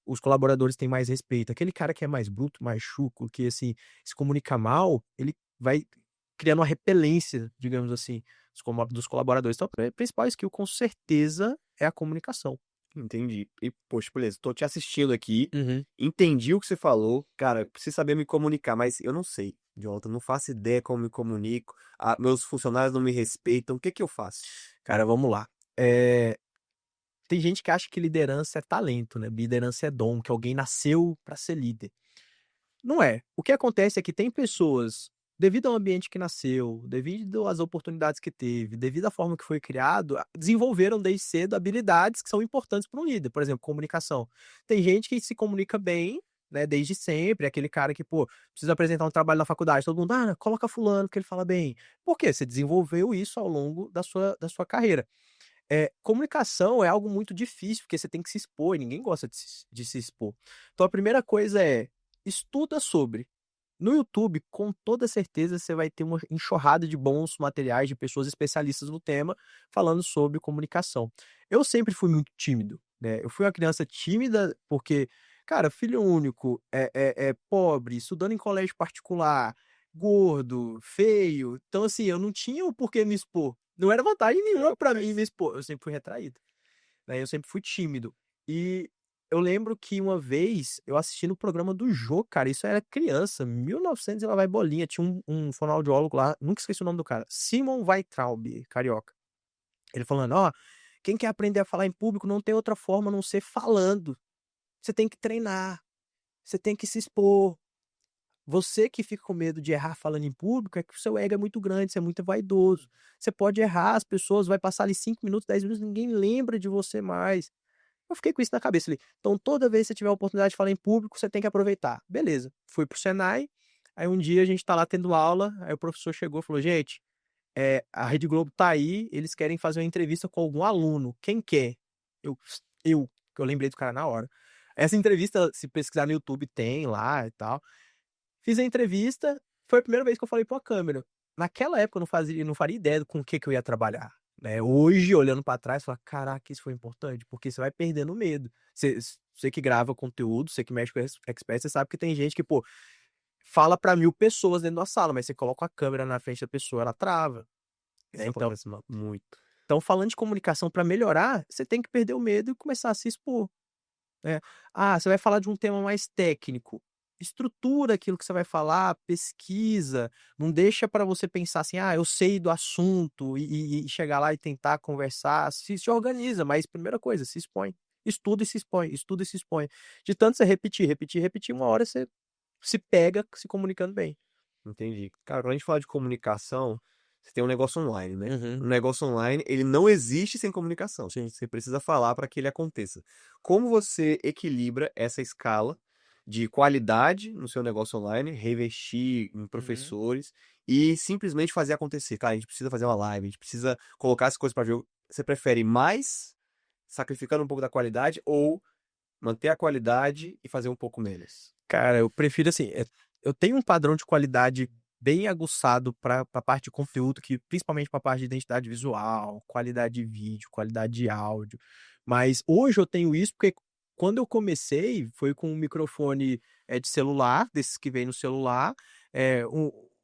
os colaboradores têm mais respeito. Aquele cara que é mais bruto, mais chucro, que, assim, se comunica mal, ele vai criando uma repelência, digamos assim, dos colaboradores. Então, a principal skill, com certeza, é a comunicação. Entendi. E, poxa, beleza, tô te assistindo aqui, Uhum. entendi o que você falou. Cara, eu preciso saber me comunicar, mas eu não sei, Jonathan, não faço ideia como me comunico. Meus funcionários não me respeitam. O que que eu faço? Cara, vamos lá. Eh, tem gente que acha que liderança é talento, né, liderança é dom, que alguém nasceu para ser líder. Não é. O que acontece é que tem pessoas, devido ao ambiente que nasceu, devido às oportunidades que teve, devido à forma que foi criado, desenvolveram desde cedo habilidades que são importantes para um líder, por exemplo, comunicação. Tem gente que se comunica bem, né, desde sempre, é aquele cara que, pô, precisa apresentar um trabalho na faculdade, todo mundo: "Ah, coloca fulano que ele fala bem". Por quê? Você desenvolveu isso ao longo da sua carreira. Comunicação é algo muito difícil, porque você tem que se expor e ninguém gosta de se expor. Então a primeira coisa é, estuda sobre. No YouTube, com toda certeza, você vai ter uma enxurrada de bons materiais de pessoas especialistas no tema, falando sobre comunicação. Eu sempre fui muito tímido, né, eu fui uma criança tímida, porque, cara, filho único, pobre, estudando em colégio particular, gordo, feio, então assim, eu não tinha o porquê me expor. Não era vantagem nenhuma pra mim me expor, eu sempre fui retraído, né, eu sempre fui tímido. E eu lembro que uma vez eu assisti no programa do Jô, cara, isso eu era criança, 1900 e lá vai bolinha, tinha um fonoaudiólogo lá, nunca esqueci o nome do cara, Simon Weintraub, carioca. Ele falando: "Ó, quem quer aprender a falar em público não tem outra forma a não ser falando. Você tem que treinar, você tem que se expor. Você que fica com medo de errar falando em público, é que o seu ego é muito grande, você é muito vaidoso. Você pode errar, as pessoas vai passar ali 5 minutos, 10 minutos, ninguém lembra de você mais". Eu fiquei com isso na cabeça ali. Então toda vez que você tiver a oportunidade de falar em público, você tem que aproveitar. Beleza, fui para o Senai, aí um dia a gente tá lá tendo aula, aí o professor chegou e falou: "Gente, a Rede Globo tá aí, eles querem fazer uma entrevista com algum aluno, quem quer?". Eu que eu lembrei do cara na hora. Essa entrevista, se pesquisar no YouTube, tem lá e tal. Fiz a entrevista, foi a primeira vez que eu falei pra uma câmera. Naquela época eu não faria ideia com o que eu ia trabalhar, né? Hoje, olhando para trás, fala, caraca, isso foi importante, porque você vai perdendo o medo. Você que grava conteúdo, você que mexe com expert, você sabe que tem gente que, pô, fala para 1.000 pessoas dentro da sala, mas você coloca a câmera na frente da pessoa, ela trava, né? Isso acontece muito. Então, falando de comunicação para melhorar, você tem que perder o medo e começar a se expor, né? Ah, você vai falar de um tema mais técnico. Estrutura aquilo que você vai falar, pesquisa, não deixa para você pensar assim, ah, eu sei do assunto e chegar lá e tentar conversar, se organiza, mas primeira coisa, se expõe. Estuda e se expõe, estuda e se expõe. De tanto você repetir, uma hora você se pega se comunicando bem. Entendi. Cara, quando a gente fala de comunicação, você tem um negócio online, né? Uhum, Um negócio online, ele não existe sem comunicação. sim. Você precisa falar para que ele aconteça. Como você equilibra essa escala de qualidade no seu negócio online, revestir em Uhum. professores e simplesmente fazer acontecer? Cara, a gente precisa fazer uma live, a gente precisa colocar as coisas para ver. Você prefere mais sacrificando um pouco da qualidade ou manter a qualidade e fazer um pouco menos? Cara, eu prefiro assim, eu tenho um padrão de qualidade bem aguçado para a parte de conteúdo, que principalmente para a parte de identidade visual, qualidade de vídeo, qualidade de áudio. Mas hoje eu tenho isso porque quando eu comecei foi com um microfone de celular, desses que vem no celular,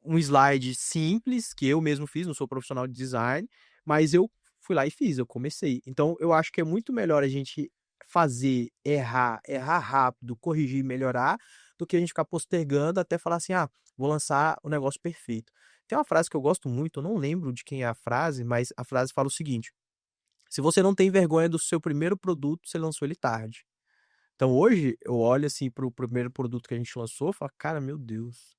um slide simples que eu mesmo fiz, não sou profissional de design, mas eu fui lá e fiz, eu comecei. Então eu acho que é muito melhor a gente fazer, errar rápido, corrigir, melhorar, do que a gente ficar postergando até falar assim: "Ah, vou lançar o negócio perfeito". Tem uma frase que eu gosto muito, eu não lembro de quem é a frase, mas a frase fala o seguinte: "Se você não tem vergonha do seu primeiro produto, você lançou ele tarde". Então hoje, eu olho assim para o primeiro produto que a gente lançou, e falo: "Cara, meu Deus".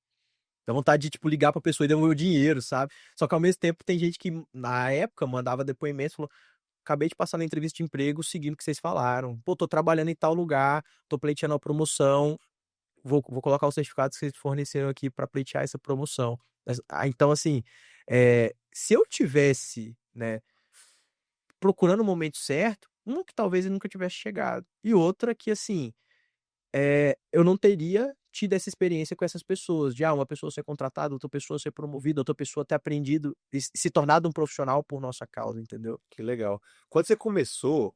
Dá vontade de, tipo, ligar pra pessoa e devolver o dinheiro, sabe. Só que ao mesmo tempo tem gente que, na época, mandava depoimento, falou: "Acabei de passar na entrevista de emprego seguindo o que vocês falaram. Pô, tô trabalhando em tal lugar, tô pleiteando a promoção, vou colocar o certificado que vocês forneceram aqui para pleitear essa promoção". Então assim, se eu tivesse, né, procurando o momento certo, uma que talvez eu nunca tivesse chegado, e outra que assim, eu não teria tido essa experiência com essas pessoas, de, uma pessoa ser contratada, outra pessoa ser promovida, outra pessoa ter aprendido e se tornado um profissional por nossa causa, entendeu? Que legal. Quando você começou,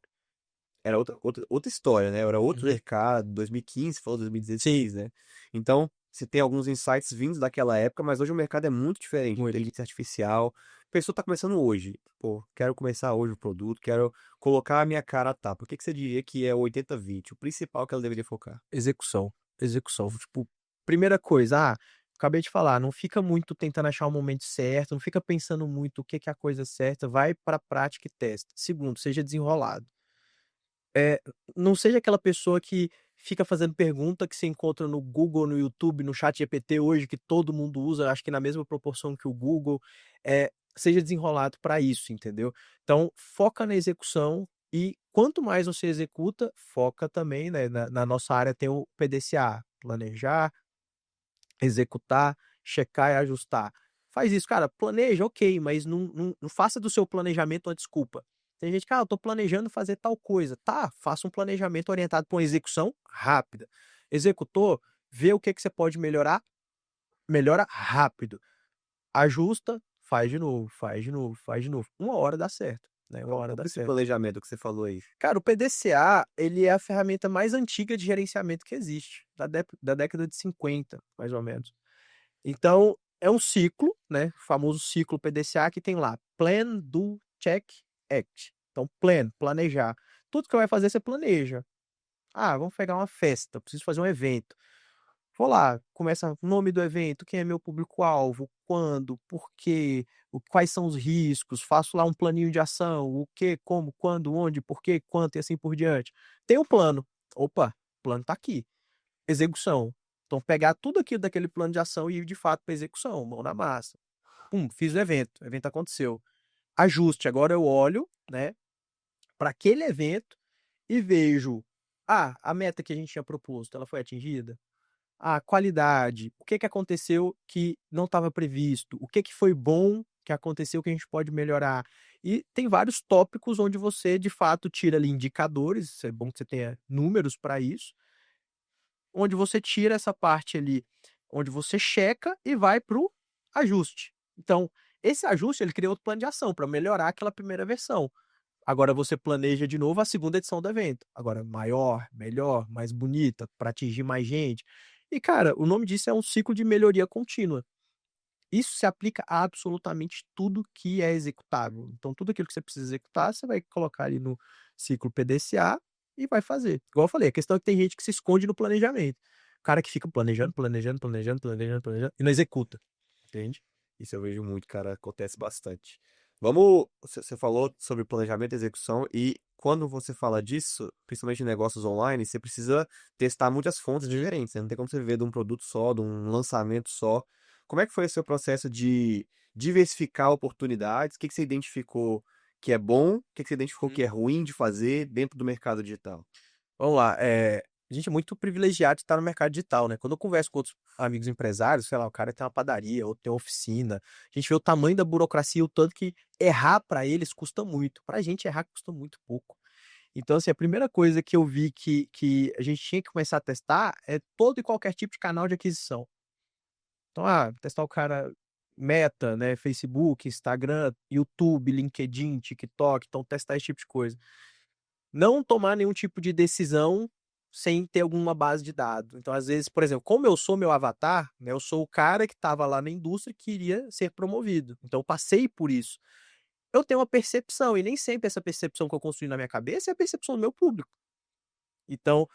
era outra história, né? Era outro Uhum. mercado, 2015, você falou Sim, 2016, né? Então, você tem alguns insights vindos daquela época, mas hoje o mercado é muito diferente. muito. Inteligência artificial. A pessoa está começando hoje. Pô, quero começar hoje o produto, quero colocar a minha cara a tapa. O que que você diria que é o 80-20? O principal que ela deveria focar? Execução, execução. Tipo, primeira coisa, acabei de falar, não fica muito tentando achar o momento certo, não fica pensando muito o que que é a coisa certa, vai pra prática e testa. Segundo, seja desenrolado. Não seja aquela pessoa que fica fazendo pergunta que você encontra no Google, no YouTube, no Chat ChatGPT hoje, que todo mundo usa, acho que na mesma proporção que o Google, seja desenrolado para isso, entendeu. Então, foca na execução e quanto mais você executa, foca também, né, na nossa área tem o PDCA, planejar, executar, checar e ajustar. Faz isso, cara, planeja, ok, mas não faça do seu planejamento uma desculpa. Tem gente que: "Ah, eu tô planejando fazer tal coisa". Tá, faça um planejamento orientado pra uma execução rápida. Executou, vê o que que você pode melhorar, melhora rápido. Ajusta, faz de novo, faz de novo, faz de novo. Uma hora dá certo, né, uma hora Qual dá que é esse certo. planejamento que você falou aí? Cara, o PDCA, ele é a ferramenta mais antiga de gerenciamento que existe, da década de 50, mais ou menos. Então, é um ciclo, né, o famoso ciclo PDCA que tem lá Plan, Do, Check, Act. Então, plan, planejar. Tudo que você vai fazer, você planeja. Vamos pegar uma festa, preciso fazer um evento. Vou lá, começa o nome do evento, quem é meu público-alvo, quando, por quê, quais são os riscos, faço lá um planinho de ação, o que, como, quando, onde, por quê, quanto e assim por diante. Tem um plano. Opa, o plano está aqui. Execução. Então, pegar tudo aquilo daquele plano de ação e ir de fato para execução, mão na massa. Pum, fiz o evento aconteceu. Ajuste, agora eu olho, né, para aquele evento e vejo, a meta que a gente tinha proposto, ela foi atingida? A qualidade, o que que aconteceu que não estava previsto? O que que foi bom que aconteceu que a gente pode melhorar? E tem vários tópicos onde você, de fato, tira ali indicadores, é bom que você tenha números para isso, onde você tira essa parte ali, onde você checa e vai para o ajuste. Então, Esse ajuste, ele cria outro plano de ação para melhorar aquela primeira versão. Agora você planeja de novo a segunda edição do evento. Agora maior, melhor, mais bonita, para atingir mais gente. E, cara, o nome disso é um ciclo de melhoria contínua. Isso se aplica a absolutamente tudo que é executável. Então, tudo aquilo que você precisa executar, você vai colocar ali no ciclo PDCA e vai fazer. Igual eu falei, a questão é que tem gente que se esconde no planejamento. O cara que fica planejando, planejando, planejando, planejando, planejando e não executa. Entende? Isso eu vejo muito, cara, acontece bastante. Vamos, você falou sobre planejamento e execução e quando você fala disso, principalmente em negócios online, você precisa testar muitas fontes diferentes, né? Não tem como você viver de um produto só, de um lançamento só. Como é que foi o seu processo de diversificar oportunidades? O que que você identificou que é bom? O que que você identificou que é ruim de fazer dentro do mercado digital? Vamos lá, a gente é muito privilegiado de estar no mercado digital, né? Quando eu converso com outros amigos empresários, sei lá, o cara tem uma padaria, outro tem uma oficina, a gente vê o tamanho da burocracia, o tanto que errar para eles custa muito. Pra gente errar custa muito pouco. Então, assim, a primeira coisa que eu vi que a gente tinha que começar a testar é todo e qualquer tipo de canal de aquisição. Então, testar o cara Meta, né, Facebook, Instagram, YouTube, LinkedIn, TikTok, então testar esse tipo de coisa. Não tomar nenhum tipo de decisão sem ter alguma base de dados. Então, às vezes, por exemplo, como eu sou meu avatar, né, eu sou o cara que estava lá na indústria e queria ser promovido. Então, eu passei por isso. Eu tenho uma percepção, e nem sempre essa percepção que eu construí na minha cabeça é a percepção do meu público. Então,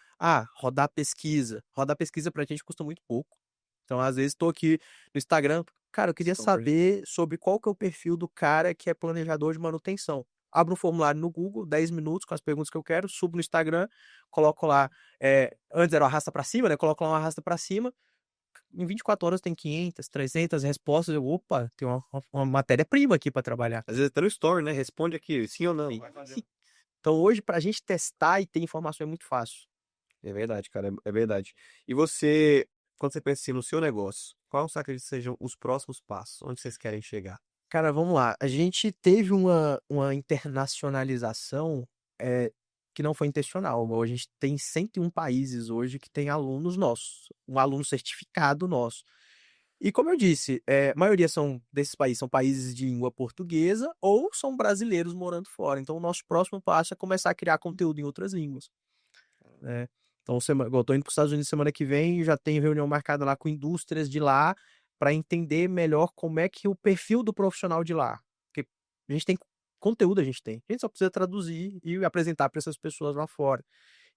rodar pesquisa. Rodar pesquisa pra gente custa muito pouco. Então, às vezes, estou aqui no Instagram, cara, eu queria Super. saber sobre qual que é o perfil do cara que é planejador de manutenção. Abro um formulário no Google, 10 minutos com as perguntas que eu quero, subo no Instagram, coloco lá, antes era o arrasta pra cima, né? Coloco lá um arrasta pra cima, em 24 horas tem 500, 300 respostas, opa, tem uma matéria-prima aqui para trabalhar. Às vezes até no story, né? Responde aqui, sim ou não. Sim. Então, hoje, pra gente testar e ter informação é muito fácil. É verdade, cara, é verdade. E você, quando você pensa assim no seu negócio, qual você acredita que sejam os próximos passos? Onde vocês querem chegar? Cara, vamos lá. A gente teve uma internacionalização, que não foi intencional. A gente tem 101 países hoje que tem alunos nossos, um aluno certificado nosso. E como eu disse, a maioria desses países são países de língua portuguesa ou são brasileiros morando fora. Então, o nosso próximo passo é começar a criar conteúdo em outras línguas, né? Então, igual eu tô indo para os Estados Unidos semana que vem, já tenho reunião marcada lá com indústrias de lá para entender melhor como é que o perfil do profissional de lá. Porque a gente tem conteúdo, a gente só precisa traduzir e apresentar para essas pessoas lá fora.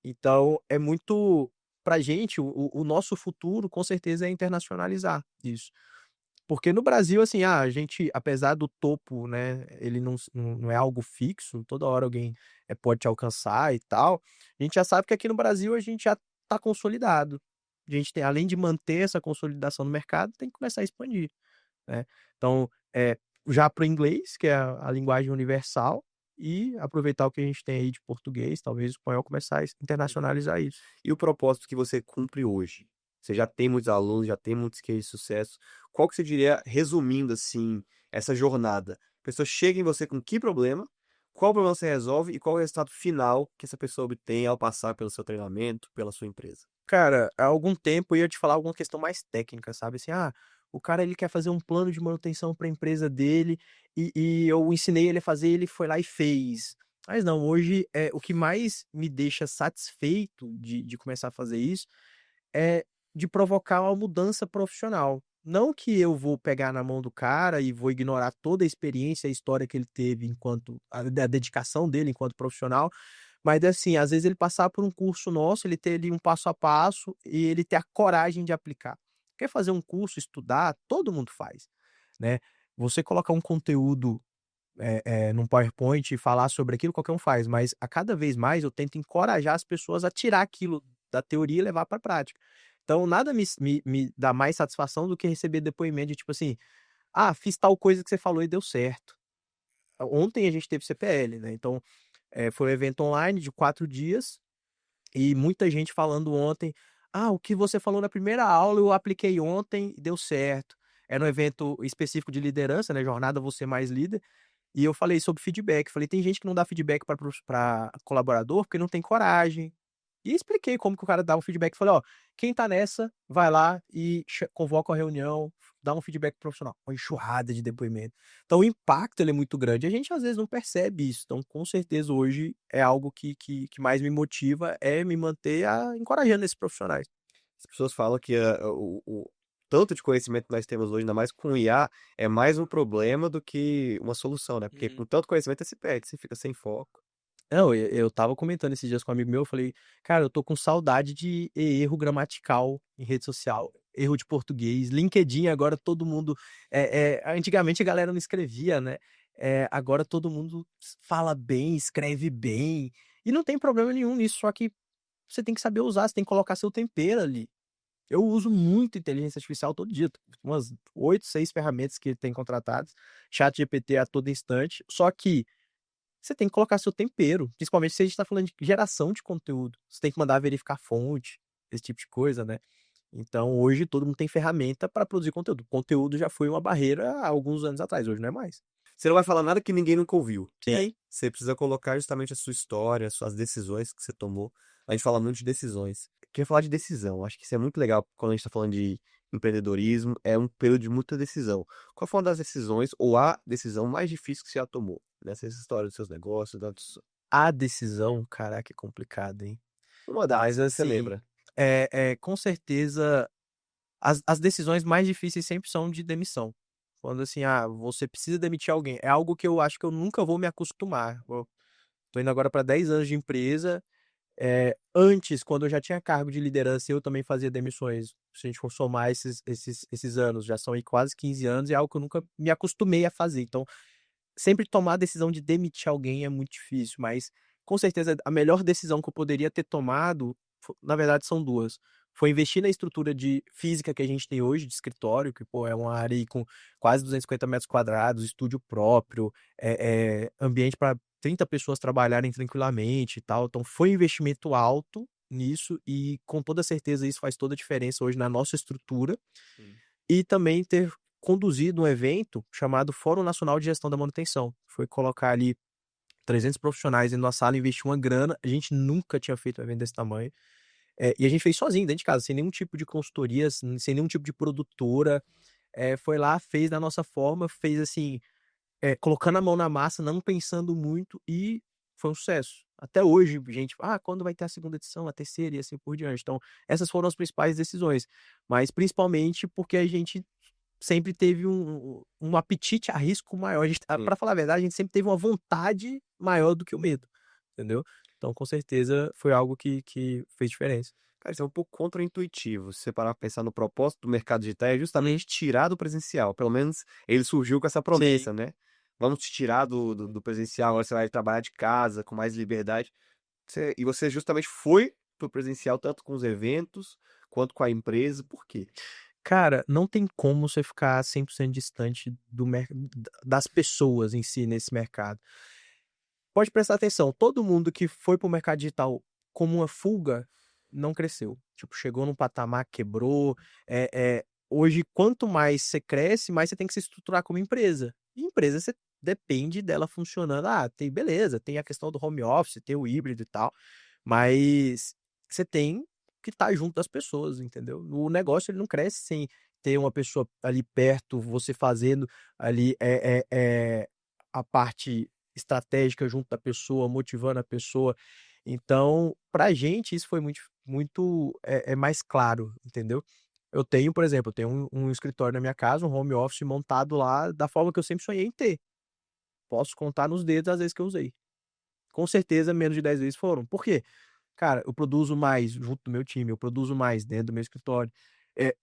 Então, é muito pra gente, o nosso futuro, com certeza, é internacionalizar isso. Porque no Brasil, assim, a gente, apesar do topo, né, ele não é algo fixo, toda hora alguém pode te alcançar e tal, a gente já sabe que aqui no Brasil a gente já está consolidado. A gente tem, além de manter essa consolidação no mercado, tem que começar a expandir, né? Então, já para o inglês, que é a linguagem universal, e aproveitar o que a gente tem aí de português, talvez o espanhol, começar a internacionalizar isso. E o propósito que você cumpre hoje? Você já tem muitos alunos, já tem muitos cases de sucesso. Qual que você diria, resumindo assim, essa jornada? A pessoa chega em você com que problema? Qual problema você resolve e qual é o resultado final que essa pessoa obtém ao passar pelo seu treinamento, pela sua empresa? Cara, há algum tempo eu ia te falar alguma questão mais técnica, sabe? Assim, o cara ele quer fazer um plano de manutenção para a empresa dele e eu ensinei ele a fazer, ele foi lá e fez. Mas não, hoje o que mais me deixa satisfeito de começar a fazer isso é de provocar uma mudança profissional. Não que eu vou pegar na mão do cara e vou ignorar toda a experiência, a história que ele teve enquanto a dedicação dele enquanto profissional, mas assim, às vezes ele passar por um curso nosso, ele ter ali um passo a passo e ele ter a coragem de aplicar. Quer fazer um curso, estudar, todo mundo faz, né? Você colocar um conteúdo num PowerPoint e falar sobre aquilo, qualquer um faz, mas a cada vez mais eu tento encorajar as pessoas a tirar aquilo da teoria e levar para a prática. Então, nada me dá mais satisfação do que receber depoimento de tipo assim: fiz tal coisa que você falou e deu certo. Ontem a gente teve CPL, né? Então, foi um evento online de 4 dias e muita gente falando ontem: o que você falou na primeira aula eu apliquei ontem e deu certo. Era um evento específico de liderança, né? Jornada Você Mais Líder. E eu falei sobre feedback. Falei, tem gente que não dá feedback para colaborador porque não tem coragem. E expliquei como que o cara dava um feedback. Falei, ó, quem tá nessa, vai lá e convoca uma reunião, dá um feedback profissional. Uma enxurrada de depoimento. Então o impacto ele é muito grande. A gente às vezes não percebe isso. Então, com certeza, hoje é algo que mais me motiva, é me manter encorajando esses profissionais. As pessoas falam que o tanto de conhecimento que nós temos hoje, ainda mais com o IA, é mais um problema do que uma solução, né? Porque com tanto conhecimento você se perde, você fica sem foco. Não, eu estava comentando esses dias com um amigo meu, eu falei, cara, eu tô com saudade de erro gramatical em rede social, erro de português, LinkedIn, agora todo mundo, antigamente a galera não escrevia, né? Agora todo mundo fala bem, escreve bem, e não tem problema nenhum nisso, só que você tem que saber usar, você tem que colocar seu tempero ali. Eu uso muito inteligência artificial todo dia, umas 8, 6 ferramentas que tem contratadas, chat GPT a todo instante, só que você tem que colocar seu tempero, principalmente se a gente tá falando de geração de conteúdo. Você tem que mandar verificar fonte, esse tipo de coisa, né. Então hoje todo mundo tem ferramenta para produzir conteúdo. Conteúdo já foi uma barreira há alguns anos atrás, hoje não é mais. Você não vai falar nada que ninguém nunca ouviu. Sim. Você precisa colocar justamente a sua história, as suas decisões que você tomou. A gente fala muito de decisões. Eu queria falar de decisão. Acho que isso é muito legal quando a gente está falando de empreendedorismo. É um período de muita decisão. Qual foi uma das decisões ou a decisão mais difícil que você já tomou nessa história dos seus negócios? A decisão, caraca, é complicado, hein. Uma das Mas que você assim, lembra. com certeza as decisões mais difíceis sempre são de demissão. Quando assim, você precisa demitir alguém, é algo que eu acho que eu nunca vou me acostumar. Tô indo agora para 10 anos de empresa. Antes, quando eu já tinha cargo de liderança, eu também fazia demissões. Se a gente for somar esses anos, já são aí quase 15 anos, e é algo que eu nunca me acostumei a fazer. Então, sempre tomar a decisão de demitir alguém é muito difícil, mas com certeza a melhor decisão que eu poderia ter tomado, na verdade são duas. Foi investir na estrutura de física que a gente tem hoje, de escritório, que pô, é uma área aí com quase 250 metros quadrados, estúdio próprio, ambiente para 30 pessoas trabalharem tranquilamente e tal. Então foi um investimento alto nisso e com toda certeza isso faz toda a diferença hoje na nossa estrutura. Sim. E também ter conduzido um evento chamado Fórum Nacional de Gestão da Manutenção. Foi colocar ali 300 profissionais em uma sala, investir uma grana. A gente nunca tinha feito um evento desse tamanho. E a gente fez sozinho, dentro de casa, sem nenhum tipo de consultoria, sem nenhum tipo de produtora. Foi lá, fez da nossa forma, fez assim, colocando a mão na massa, não pensando muito, e foi um sucesso. Até hoje, gente, quando vai ter a segunda edição, a terceira e assim por diante. Então, essas foram as principais decisões. Mas principalmente porque a gente sempre teve um apetite a risco maior. A gente, Sim. pra falar a verdade, a gente sempre teve uma vontade maior do que o medo, entendeu? Então, com certeza, foi algo que fez diferença. Cara, isso é um pouco contraintuitivo. Se você parar pra pensar no propósito do mercado digital, é justamente tirar do presencial. Pelo menos ele surgiu com essa Sim. promessa, né? Vamos te tirar do presencial, agora você vai trabalhar de casa, com mais liberdade. E você justamente foi pro presencial, tanto com os eventos, quanto com a empresa. Por quê? Cara, não tem como você ficar 100% distante das pessoas em si nesse mercado. Pode prestar atenção, todo mundo que foi para o mercado digital como uma fuga, não cresceu. Tipo, chegou num patamar, quebrou. Hoje, quanto mais você cresce, mais você tem que se estruturar como empresa. E empresa, você depende dela funcionando. Beleza, tem a questão do home office, tem o híbrido e tal, mas você tem que estar junto das pessoas, entendeu? O negócio ele não cresce sem ter uma pessoa ali perto, você fazendo ali a parte estratégica junto da pessoa, motivando a pessoa. Então, pra gente isso foi muito mais claro, entendeu? Eu tenho, por exemplo, eu tenho um escritório na minha casa, um home office montado lá da forma que eu sempre sonhei em ter. Posso contar nos dedos as vezes que eu usei. Com certeza menos de 10 vezes foram. Por quê? Cara, eu produzo mais junto do meu time, eu produzo mais dentro do meu escritório. Eh,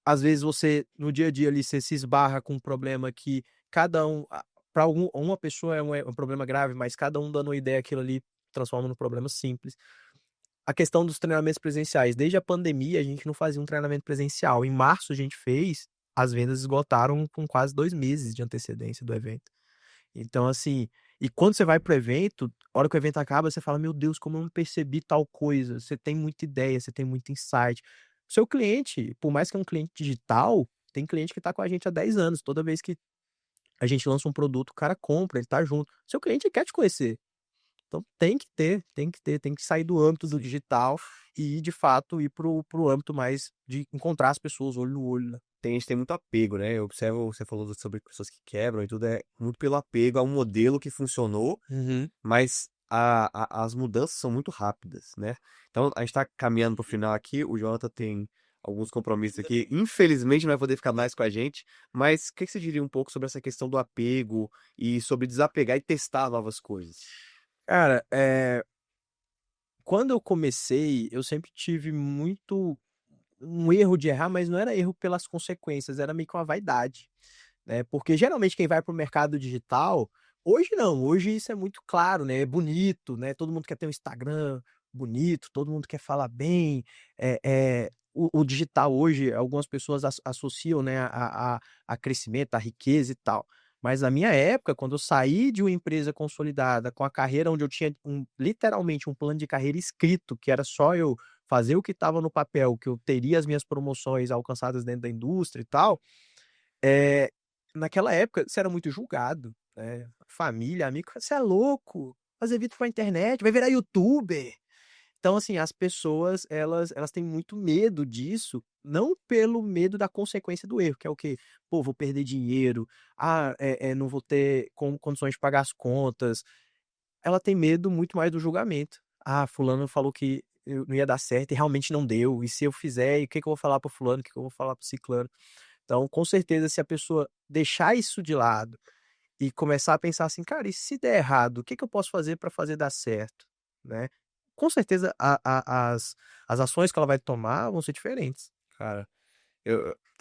Às vezes você, no dia a dia ali, você se esbarra com um problema que cada um, para uma pessoa é um problema grave, mas cada um dando uma ideia, aquilo ali transforma num problema simples. A questão dos treinamentos presenciais, desde a pandemia a gente não fazia um treinamento presencial. Em março a gente fez, as vendas esgotaram com quase 2 meses de antecedência do evento. Então, assim, e quando você vai pro evento, a hora que o evento acaba, você fala: "Meu Deus, como eu não percebi tal coisa". Você tem muita ideia, você tem muito insight. Seu cliente, por mais que é um cliente digital, tem cliente que tá com a gente há 10 anos. Toda vez que a gente lança um produto, o cara compra, ele tá junto. Seu cliente quer te conhecer. Então tem que sair do âmbito do digital e, de fato, ir pro âmbito mais de encontrar as pessoas olho no olho, né? Gente tem muito apego, né? Eu observo, você falou sobre pessoas que quebram e tudo, é muito pelo apego a um modelo que funcionou, Uhum. mas as mudanças são muito rápidas, né? Então, a gente tá caminhando pro final aqui, o Jonathan tem alguns compromissos aqui, infelizmente não vai poder ficar mais com a gente, mas o que que você diria um pouco sobre essa questão do apego e sobre desapegar e testar novas coisas? Cara, quando eu comecei, eu sempre tive muito um erro de errar, mas não era erro pelas consequências, era meio que uma vaidade, né? Porque geralmente quem vai para o mercado digital, hoje não, hoje isso é muito claro, né? É bonito, né? Todo mundo quer ter um Instagram bonito, todo mundo quer falar bem. O digital hoje, algumas pessoas associam, né, a crescimento, a riqueza e tal. Mas na minha época, quando eu saí de uma empresa consolidada, com a carreira onde eu tinha literalmente um plano de carreira escrito, que era só eu fazer o que estava no papel, que eu teria as minhas promoções alcançadas dentro da indústria e tal, eh, naquela época você era muito julgado, né, família, amigo: "Você é louco, fazer vídeo pra internet, vai virar youtuber". Então, assim, as pessoas elas têm muito medo disso, não pelo medo da consequência do erro, que é o quê? "Pô, vou perder dinheiro, não vou ter condições de pagar as contas". Ela tem medo muito mais do julgamento. "Ah, fulano falou que eu não ia dar certo e realmente não deu, e se eu fizer, e o que que eu vou falar para o fulano, o que que eu vou falar para o ciclano?". Então, com certeza, se a pessoa deixar isso de lado e começar a pensar assim: "Cara, e se der errado, o que que eu posso fazer para fazer dar certo?", né, com certeza as ações que ela vai tomar vão ser diferentes. Cara,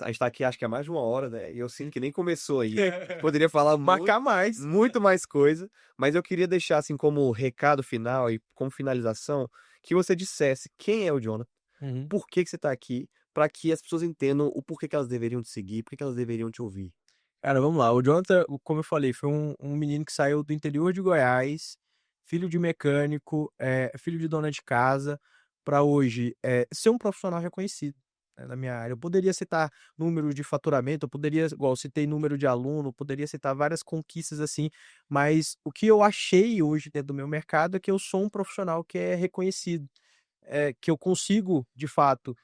a gente tá aqui acho que há mais de uma hora, né? E eu sinto que nem começou ainda. Poderia falar Marcar mais. muito mais coisa, mas eu queria deixar assim como recado final e como finalização que você dissesse quem é o Jonathan, Uhum. por que que você tá aqui, para que as pessoas entendam o porquê que elas deveriam te seguir, por que que elas deveriam te ouvir. Cara, vamos lá. O Jonathan, como eu falei, foi um menino que saiu do interior de Goiás, filho de mecânico, filho de dona de casa, para hoje, ser um profissional reconhecido, né, na minha área. Eu poderia citar número de faturamento, eu poderia, igual eu citei número de aluno, poderia citar várias conquistas assim, mas o que eu achei hoje dentro do meu mercado é que eu sou um profissional que é reconhecido, que eu consigo, de fato,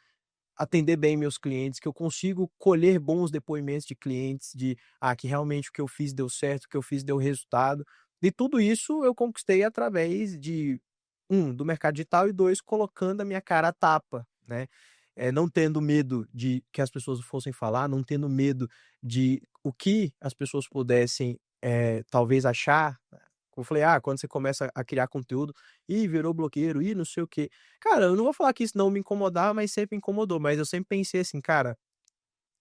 atender bem meus clientes, que eu consigo colher bons depoimentos de clientes que realmente o que eu fiz deu certo, o que eu fiz deu resultado. E tudo isso eu conquistei através de, do mercado digital e 2 colocando a minha cara a tapa, né. Não tendo medo de que as pessoas fossem falar, não tendo medo de o que as pessoas pudessem, talvez achar. Eu falei: quando você começa a criar conteúdo, "Ih, virou blogueiro, ih, não sei o quê". Cara, eu não vou falar que isso não me incomodar, mas sempre incomodou, mas eu sempre pensei assim: "Cara,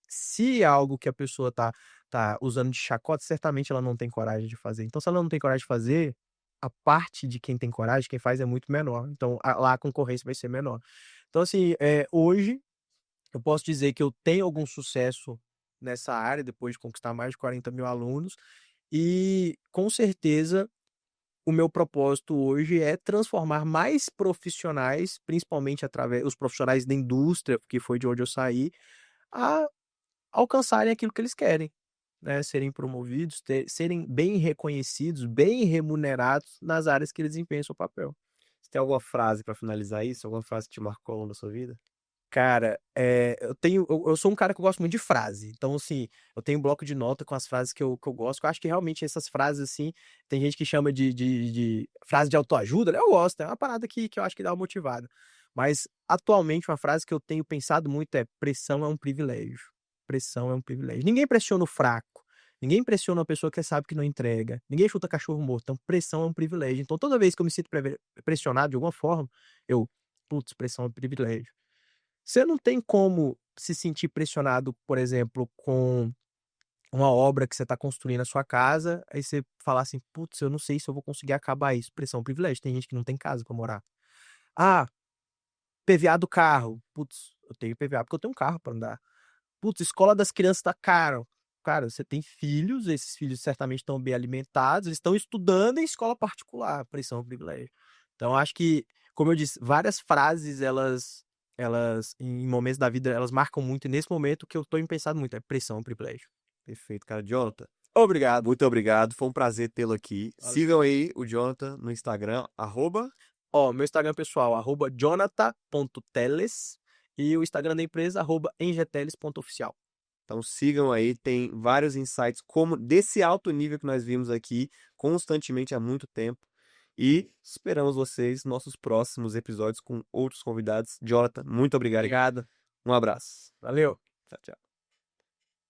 se é algo que a pessoa tá usando de chacota, certamente ela não tem coragem de fazer. Então, se ela não tem coragem de fazer, a parte de quem tem coragem, quem faz é muito menor. Então, lá a concorrência vai ser menor". Então, assim, hoje eu posso dizer que eu tenho algum sucesso nessa área, depois de conquistar mais de 40.000 alunos, e com certeza o meu propósito hoje é transformar mais profissionais, principalmente através os profissionais da indústria, que foi de onde eu saí, a alcançarem aquilo que eles querem, né, serem promovidos, serem bem reconhecidos, bem remunerados nas áreas que eles desempenham seu papel. Você tem alguma frase para finalizar isso? Alguma frase que te marcou ao longo da sua vida? Cara, eu sou um cara que eu gosto muito de frase, então, assim, eu tenho um bloco de nota com as frases que eu gosto, que eu acho que realmente essas frases, assim, tem gente que chama de frase de autoajuda, né, eu gosto, é uma parada que eu acho que dá uma motivada. Mas, atualmente, uma frase que eu tenho pensado muito é: "Pressão é um privilégio, pressão é um privilégio". Ninguém pressiona o fraco, ninguém pressiona uma pessoa que sabe que não entrega, ninguém chuta cachorro morto, então pressão é um privilégio. Então toda vez que eu me sinto pressionado de alguma forma, eu: "Putz, pressão é um privilégio". Você não tem como se sentir pressionado, por exemplo, com uma obra que você está construindo na sua casa, aí você falar assim: "Putz, eu não sei se eu vou conseguir acabar isso". Pressão, privilégio, tem gente que não tem casa para morar. Ah, PVA do carro. Putz, eu tenho PVA porque eu tenho um carro para andar. Putz, escola das crianças tá caro. Cara, você tem filhos, esses filhos certamente estão bem alimentados, eles estão estudando em escola particular, pressão, privilégio. Então acho que, como eu disse, várias frases elas em momentos da vida, elas marcam muito, e nesse momento o que eu tô pensado muito é pressão, privilégio. Perfeito, cara. Jonathan, Obrigado. Muito obrigado, foi um prazer tê-lo aqui. Valeu. Sigam aí o Jonathan no Instagram, Ó, meu Instagram pessoal, @jonathan.teles e o Instagram da empresa, @engeteles.oficial. Então sigam aí, tem vários insights como desse alto nível que nós vimos aqui constantemente há muito tempo. E esperamos vocês nos nossos próximos episódios com outros convidados. Jonathan, muito obrigado. Obrigado. Um abraço. Valeu. Tchau, tchau.